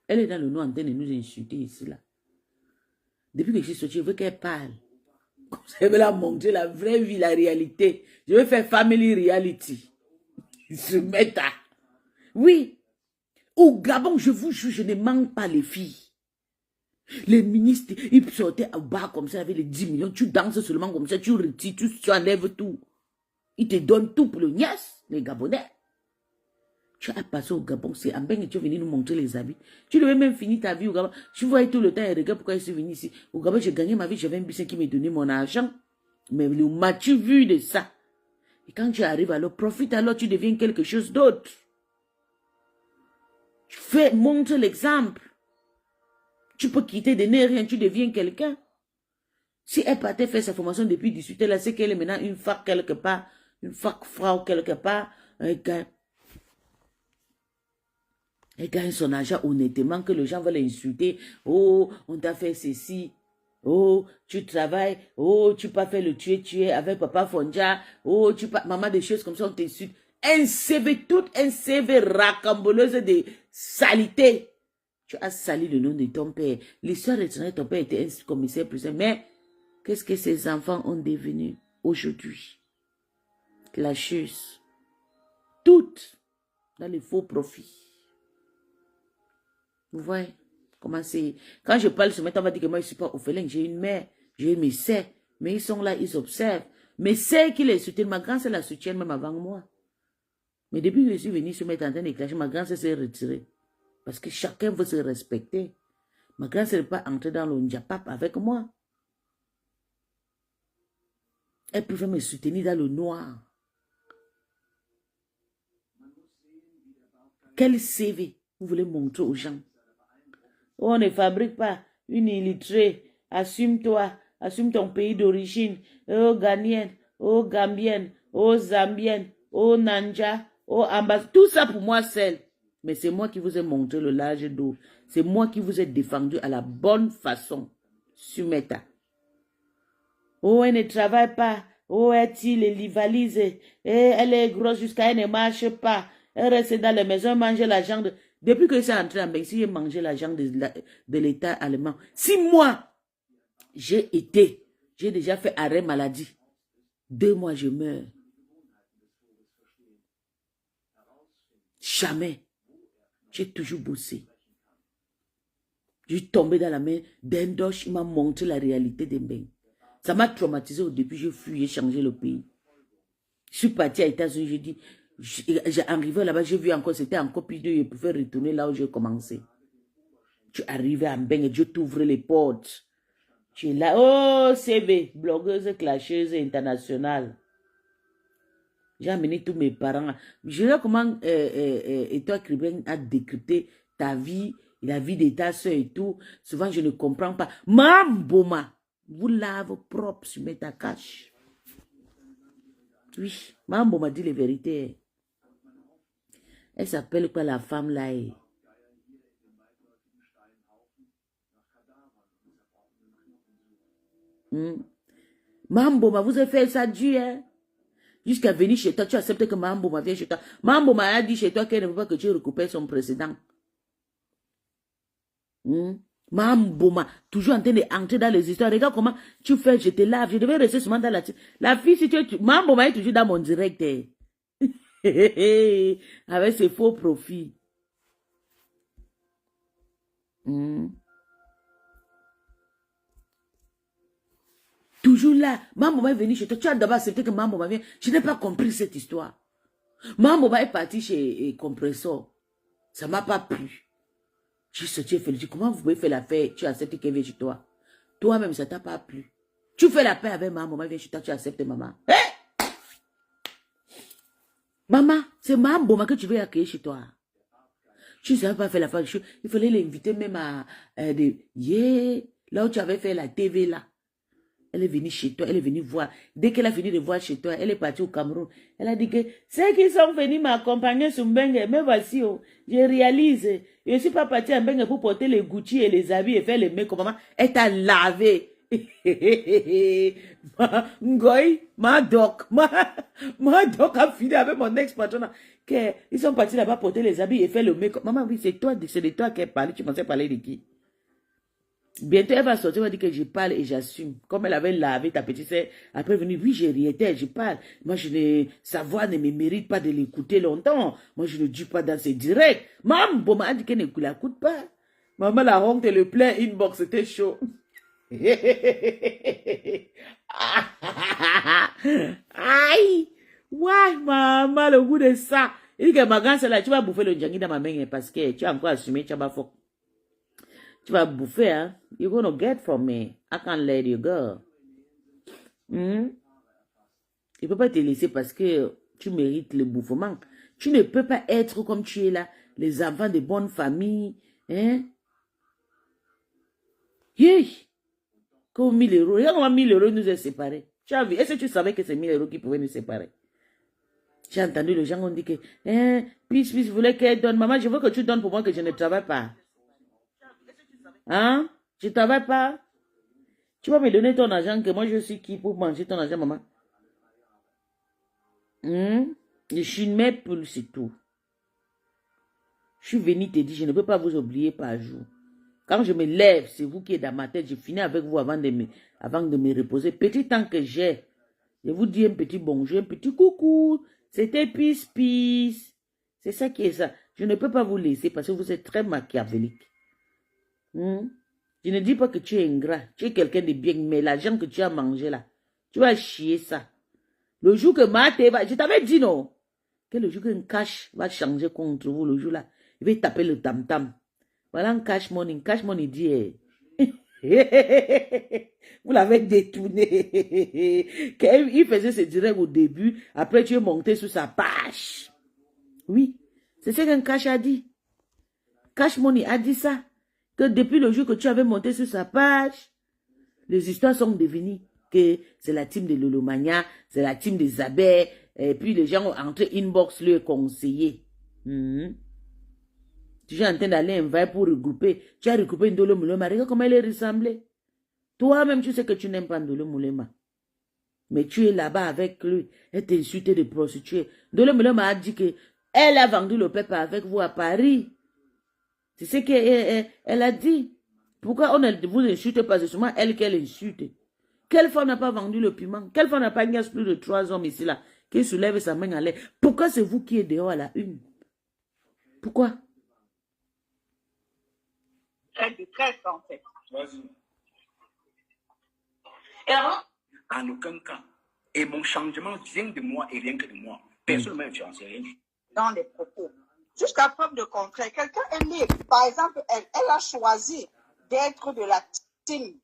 Elle est dans le noir en train de nous insulter ici, là. Depuis que je suis sortie, je veux qu'elle parle. Comme ça, elle veut la montrer la vraie vie, la réalité. Je veux faire family reality. Se mettre à... Oui. Au Gabon, je vous jure, je ne manque pas les filles. Les ministres, ils sortaient au bar comme ça avec les 10 millions. Tu danses seulement comme ça, tu retires, tu enlèves tout. Ils te donnent tout pour le niaise, les Gabonais. Tu as passé au Gabon, c'est en Mbeng et tu es venu nous montrer les habits. Tu devais même finir ta vie au Gabon. Je voyais tout le temps et regarde pourquoi je suis venu ici. Au Gabon, j'ai gagné ma vie, j'avais un business qui me donnait mon argent. Mais le m'as-tu vu de ça? Et quand tu arrives, alors profite, alors tu deviens quelque chose d'autre. Montre l'exemple. Tu peux quitter de ne rien, tu deviens quelqu'un. Si elle partait faire sa formation depuis 18 ans, là, c'est qu'elle est maintenant une fac quelque part, une fac frau quelque part, elle gagne son argent honnêtement, que les gens veulent l'insulter. Oh, on t'a fait ceci. Oh, tu travailles. Oh, tu pas fait le tuer avec papa Fonja. Oh, tu pas, maman, des choses comme ça, on t'insulte. Un CV, tout un CV racamboleuse de salité. Tu as sali le nom de ton père. L'histoire de ton père était un commissaire plus. Mais, qu'est-ce que ces enfants ont devenu aujourd'hui? Clasheuse. Toutes dans les faux profits. Vous voyez comment c'est. Quand je parle ce matin, on va dire que moi, je ne suis pas orphelin. J'ai une mère, j'ai mes sœurs. Mais ils sont là, ils observent. Mes sœurs qui les soutiennent, ma grand-sœur la soutient même avant moi. Mais depuis que je suis venu se mettre en train de clasher, ma grand-sœur s'est retirée. Parce que chacun veut se respecter. Ma grand-sœur n'est pas entrée dans le Njapap avec moi. Elle pouvait me soutenir dans le noir. Quel CV vous voulez montrer aux gens? On ne fabrique pas une illettrée. Assume-toi. Assume ton pays d'origine. Oh Ghanéenne, oh Gambienne, oh Zambienne, oh Nanja, oh Ambas. Tout ça pour moi seul. Mais c'est moi qui vous ai montré le large d'eau. C'est moi qui vous ai défendu à la bonne façon. Sumeta. Oh, elle ne travaille pas. Oh, elle les valise. Elle est grosse jusqu'à elle ne marche pas. Elle reste dans les maisons, mange l'argent de... Depuis que je suis entré en Belgique, j'ai mangé l'argent de l'État allemand. 6 mois, j'ai déjà fait arrêt maladie. 2 mois, je meurs. Jamais. J'ai toujours bossé. Je suis tombé dans la main d'un doche, il m'a montré la réalité des Mbeng. Ça m'a traumatisé au début, j'ai fui, j'ai changé le pays. Je suis parti à États-Unis, j'ai dit... J'ai arrivé là-bas, j'ai vu encore, c'était encore plus dur, je pouvais retourner là où j'ai commencé. Tu arrives à Mbeng et Dieu t'ouvre les portes. Tu es là, oh CV, blogueuse, clasheuse internationale. J'ai amené tous mes parents. Je sais comment toi, Kriben, a décrypté ta vie, la vie de ta soeur et tout. Souvent, je ne comprends pas. Mamboma, vous lave propre sur ta cache. Oui, Mambo m'a dit les vérités. Elle s'appelle quoi la femme là? Mambo m'a vous avez fait ça Dieu, hein? Jusqu'à venir chez toi, tu acceptes que Mambo m'a vient chez toi. Mambo m'a dit chez toi qu'elle ne veut pas que tu récupères son précédent. Mambo m'a toujours en train d'entrer dans les histoires. Regarde comment tu fais, je te lave. Je devais rester seulement dans la fille, si tu Mambo m'a toujours dans mon direct. Avec ses faux profits. Toujours là. Mambo est venu chez toi. Tu as d'abord accepté que Mambo vient. Je n'ai pas compris cette histoire. Mambo est parti chez Compressor. Ça ne m'a pas plu. J'ai sorti et fait, comment vous pouvez faire l'affaire? Tu acceptes qu'elle vient chez toi. Toi-même, ça ne t'a pas plu. Tu fais la paix avec maman, vient chez toi, tu acceptes maman. Hey! Maman, c'est Mambo que tu veux accueillir chez toi. Tu ne savais pas faire la paix. Il fallait l'inviter même à... là où tu avais fait la TV là. Elle est venue chez toi, elle est venue voir. Dès qu'elle a fini de voir chez toi, elle est partie au Cameroun. Elle a dit que ceux qui sont venus m'accompagner sur Mbenge, mais voici, oh, je réalise. Je ne suis pas partie à Mbenge pour porter les Gucci et les habits et faire les make-up. Maman, elle t'a lavé. Ngoy, ma doc a fini avec mon ex-patron. Ils sont partis là-bas porter les habits et faire le make-up. Maman, oui, c'est de toi qu'elle parlait. Tu pensais parler de qui? Bientôt, elle va sortir, elle va dire que je parle et j'assume. Comme elle avait lavé ta petite sœur, après venir, oui, j'ai riété, je parle. Moi, sa voix ne me mérite pas de l'écouter longtemps. Moi, je ne dis pas dans ses directs. Mambo m'a dit qu'elle ne l'écoute pas. Maman, la honte et le plein inbox, c'était chaud. Aïe! Ouais, maman, le goût de ça. Il dit que ma grande, c'est là, tu vas bouffer le djangi dans ma main parce que tu as encore assumé, tu vas pas. Tu vas bouffer, hein. You're gonna get from me. I can't let you go. Hmm? Il ne peut pas te laisser parce que tu mérites le bouffement. Tu ne peux pas être comme tu es là, les enfants de bonne famille. Hein? Yeah. Comme 1000 euros. Regarde comment 1000 euros nous a séparés. Tu as vu? Est-ce que tu savais que c'est 1000 euros qui pouvaient nous séparer? J'ai entendu les gens ont dit que, hein, puis je voulais qu'elle donne. Maman, je veux que tu donnes pour moi que je ne travaille pas. Hein? Je ne travaille pas. Tu vas me donner ton argent, que moi je suis qui pour manger ton argent, maman? Je suis une mère poule, c'est tout. Je suis venue te dire, je ne peux pas vous oublier par jour. Quand je me lève, c'est vous qui êtes dans ma tête. Je finis avec vous avant de me reposer. Petit temps que j'ai, je vous dis un petit bonjour, un petit coucou. C'était peace. C'est ça qui est ça. Je ne peux pas vous laisser parce que vous êtes très machiavélique. Je ne dis pas que tu es ingrat. Tu es quelqu'un de bien, mais l'argent que tu as mangé là, tu vas chier ça. Le jour que Mate va... Je t'avais dit non. Que le jour qu'un cash va changer contre vous, le jour là, il va taper le tam-tam. Voilà un cash money. Cash money dit... Vous l'avez détourné. Il faisait ce direct au début. Après, tu es monté sur sa page. Oui. C'est ce qu'un cash a dit. Cash money a dit ça. Que depuis le jour que tu avais monté sur sa page, les histoires sont devenues que c'est la team de Lolomania, c'est la team des abeilles, et puis les gens ont entré inbox le conseiller. Tu es en train d'aller inviter pour regrouper. Tu as regroupé Ndolo Moulema. Regarde comment elle est ressemblée. Toi-même, tu sais que tu n'aimes pas Ndolo Moulema. Mais tu es là-bas avec lui. Elle t'insulte de prostituée. Ndolo Moulema a dit que elle a vendu le peuple avec vous à Paris. C'est ce qu'elle a dit. Pourquoi on ne vous insulte pas? C'est seulement elle qu'elle insulte. Quelle femme n'a pas vendu le piment? Quelle femme n'a pas gagné plus de 3 hommes ici là qui soulève sa main à l'air? Pourquoi c'est vous qui êtes dehors à la une? Pourquoi? Elle détresse en fait. Vas-y. Et alors, En aucun cas. Et mon changement vient de moi et rien que de moi. Personne ne m'a influencé, rien. dans les propos, jusqu'à preuve de contraire, quelqu'un est libre. Par exemple, elle a choisi d'être de la team.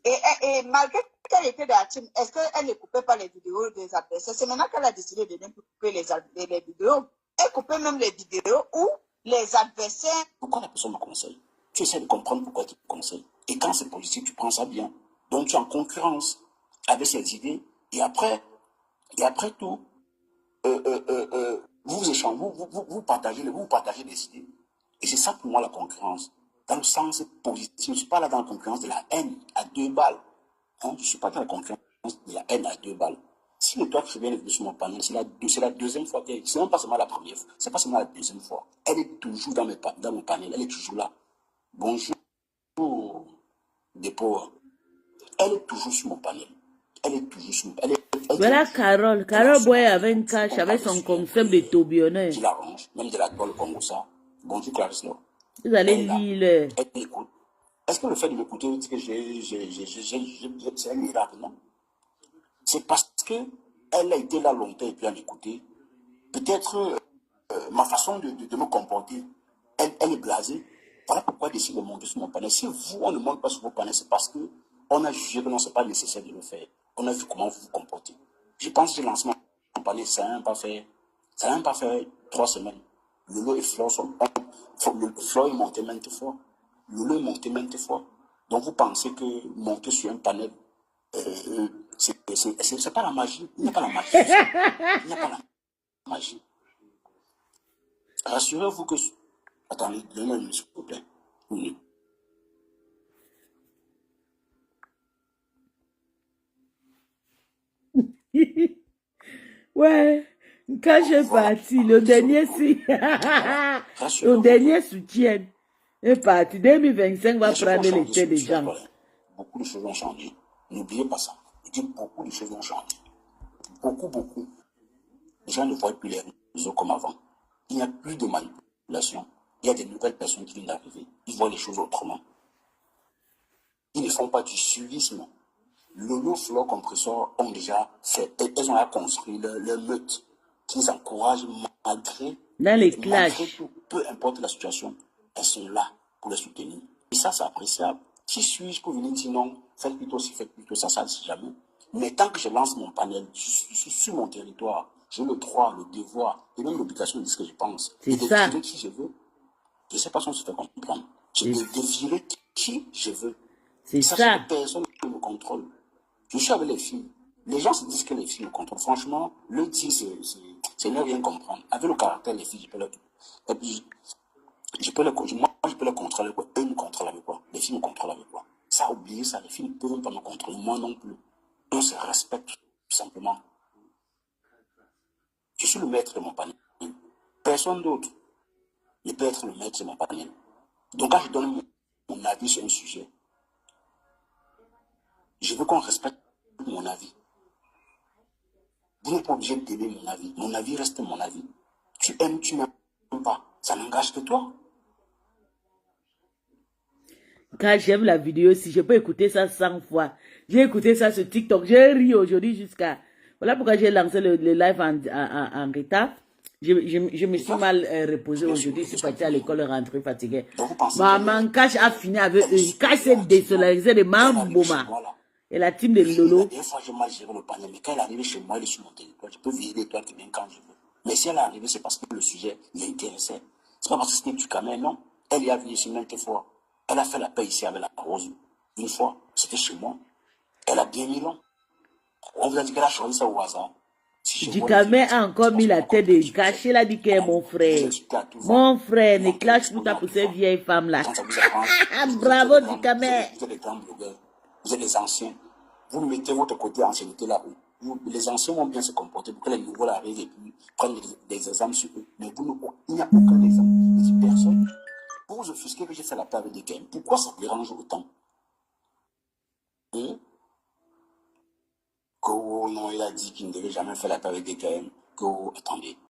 Et malgré qu'elle était de la team, est-ce qu'elle ne coupait pas les vidéos des adversaires? C'est maintenant qu'elle a décidé de ne plus couper les vidéos. Elle coupait même les vidéos où les adversaires... Pourquoi la personne me conseille? Tu essaies de comprendre pourquoi tu me conseilles. Et quand c'est positif, tu prends ça bien. Donc tu es en concurrence avec ces idées. Et après tout, vous échangez, vous partagez des idées. Et c'est ça pour moi la concurrence. Dans le sens positif. Je ne suis pas là dans la concurrence de la haine à 2 balles. Je ne suis pas dans la concurrence de la haine à 2 balles. Si le toi qui vient de sur mon panel, c'est la deuxième fois qu'elle est. C'est même pas seulement la première fois. C'est pas seulement la deuxième fois. Elle est toujours dans mon panel. Elle est toujours là. Bonjour, Dépôt. Elle est toujours sur mon panel. Elle est toujours sur mon panel. Voilà Carole. Carole Boy avait un cash avec son concept de tourbillonneur. Qui l'arrange, même de la Tole Congo ça. Bonjour Clarisse. Vous allez lire. Elle écoute. Est-ce que le fait de m'écouter dit que c'est un miracle, non? C'est parce que elle a été là longtemps et puis à m'écouter. Peut-être ma façon de me comporter, elle est blasée. Voilà pourquoi elle décide de monter sur mon panel. Si vous, on ne monte pas sur vos panels, c'est parce qu'on a jugé que non, ce n'est pas nécessaire de le faire. On a vu comment vous vous comportez. Je pense que j'ai lancé mon panel, ça n'a même pas fait 3 semaines. Lolo et Flore Flore est monté maintes fois. Lolo est monté maintes fois. Donc vous pensez que monter sur un panel, c'est pas la magie. Il n'y a pas la magie. Il n'y a pas la magie. Rassurez-vous que... Attendez, donnez-moi une minute, s'il vous plaît. Une minute. Ouais, quand j'ai parti, le dernier le dernier soutien est parti. 2025 va prendre les têtes des gens. Beaucoup de choses ont changé. N'oubliez pas ça. Je dis beaucoup de choses ont changé. Beaucoup. Les gens ne voient plus les réseaux comme avant. Il n'y a plus de manipulation. Il y a des nouvelles personnes qui viennent d'arriver. Ils voient les choses autrement. Ils ne font pas du suivisme. Lolo, Flore, Compressor ont déjà fait, elles ont construit leur meute qui les encourage malgré, Dans les malgré clashs. tout, peu importe la situation, elles sont là pour les soutenir. Et ça, c'est appréciable. Qui suis-je pour venir dire non, faites plutôt ci, faites plutôt ça, ça, c'est jamais. Mais tant que je lance mon panel, je suis sur mon territoire, j'ai le droit, le devoir et même l'obligation de dire ce que je pense. C'est Et de ça. défiler qui je veux. Je ne sais pas si on se fait comprendre. Je C'est- peux défiler qui je veux. C'est Sachez ça. que personne ne me contrôle. Je suis avec les filles. Les gens se disent que les filles me contrôlent. Franchement, le dire, c'est ne rien comprendre. Avec le caractère, les filles, je peux le... Et puis, moi, je peux les contrôler avec quoi. Eux me contrôlent avec quoi. Les filles me contrôlent avec quoi. Ça, oubliez ça. Les filles ne peuvent pas me contrôler. Moi non plus. On se respecte tout simplement. Je suis le maître de mon panel. Personne d'autre ne peut être le maître de mon panel. Donc, quand je donne mon avis sur un sujet, je veux qu'on respecte mon avis. Vous n'êtes pas obligé d'aimer mon avis. Mon avis reste mon avis. Tu aimes, tu n'aimes pas. Ça n'engage que toi. Quand j'aime la vidéo, si je peux écouter ça 100 fois. J'ai écouté ça sur TikTok. J'ai ri aujourd'hui jusqu'à... Voilà pourquoi j'ai lancé le live en retard. Je me suis mal reposé aujourd'hui. Je suis parti à l'école rentrée fatiguée. Maman Cash a fini avec eux. Cash s'est désolarisé de Mambouma. Et la team de Lolo. Des fois, j'ai mal géré le panel. Mais quand elle est arrivée chez moi, elle est sur mon territoire. Je peux virer l'étoile qui vient quand je veux. Mais si elle est arrivée, c'est parce que le sujet l'intéressait. C'est pas parce que c'était du caméra, non. Elle y a venu ici maintes fois. Elle a fait la paix ici avec la rose. Une fois, c'était chez moi. Elle a bien mis long. On vous a dit qu'elle a choisi ça au hasard. Si Du Camet a encore mis la tête de Cash. Elle a dit que est mon frère. Mon frère, ne clash tout à pour ces vieilles femmes là. Bravo du Camet. Vous êtes des grands blogueurs. Vous êtes des anciens. Vous mettez votre côté ancienneté là où les anciens vont bien se comporter pour que les nouveaux arrivent et puis prennent des exemples sur eux. Mais vous, il n'y a aucun exemple. Il dit personne. Pour vous offusquer que j'ai fait la paix avec des games. Pourquoi ça dérange autant? Que non, il a dit qu'il ne devait jamais faire la paix avec des games. Que, attendez.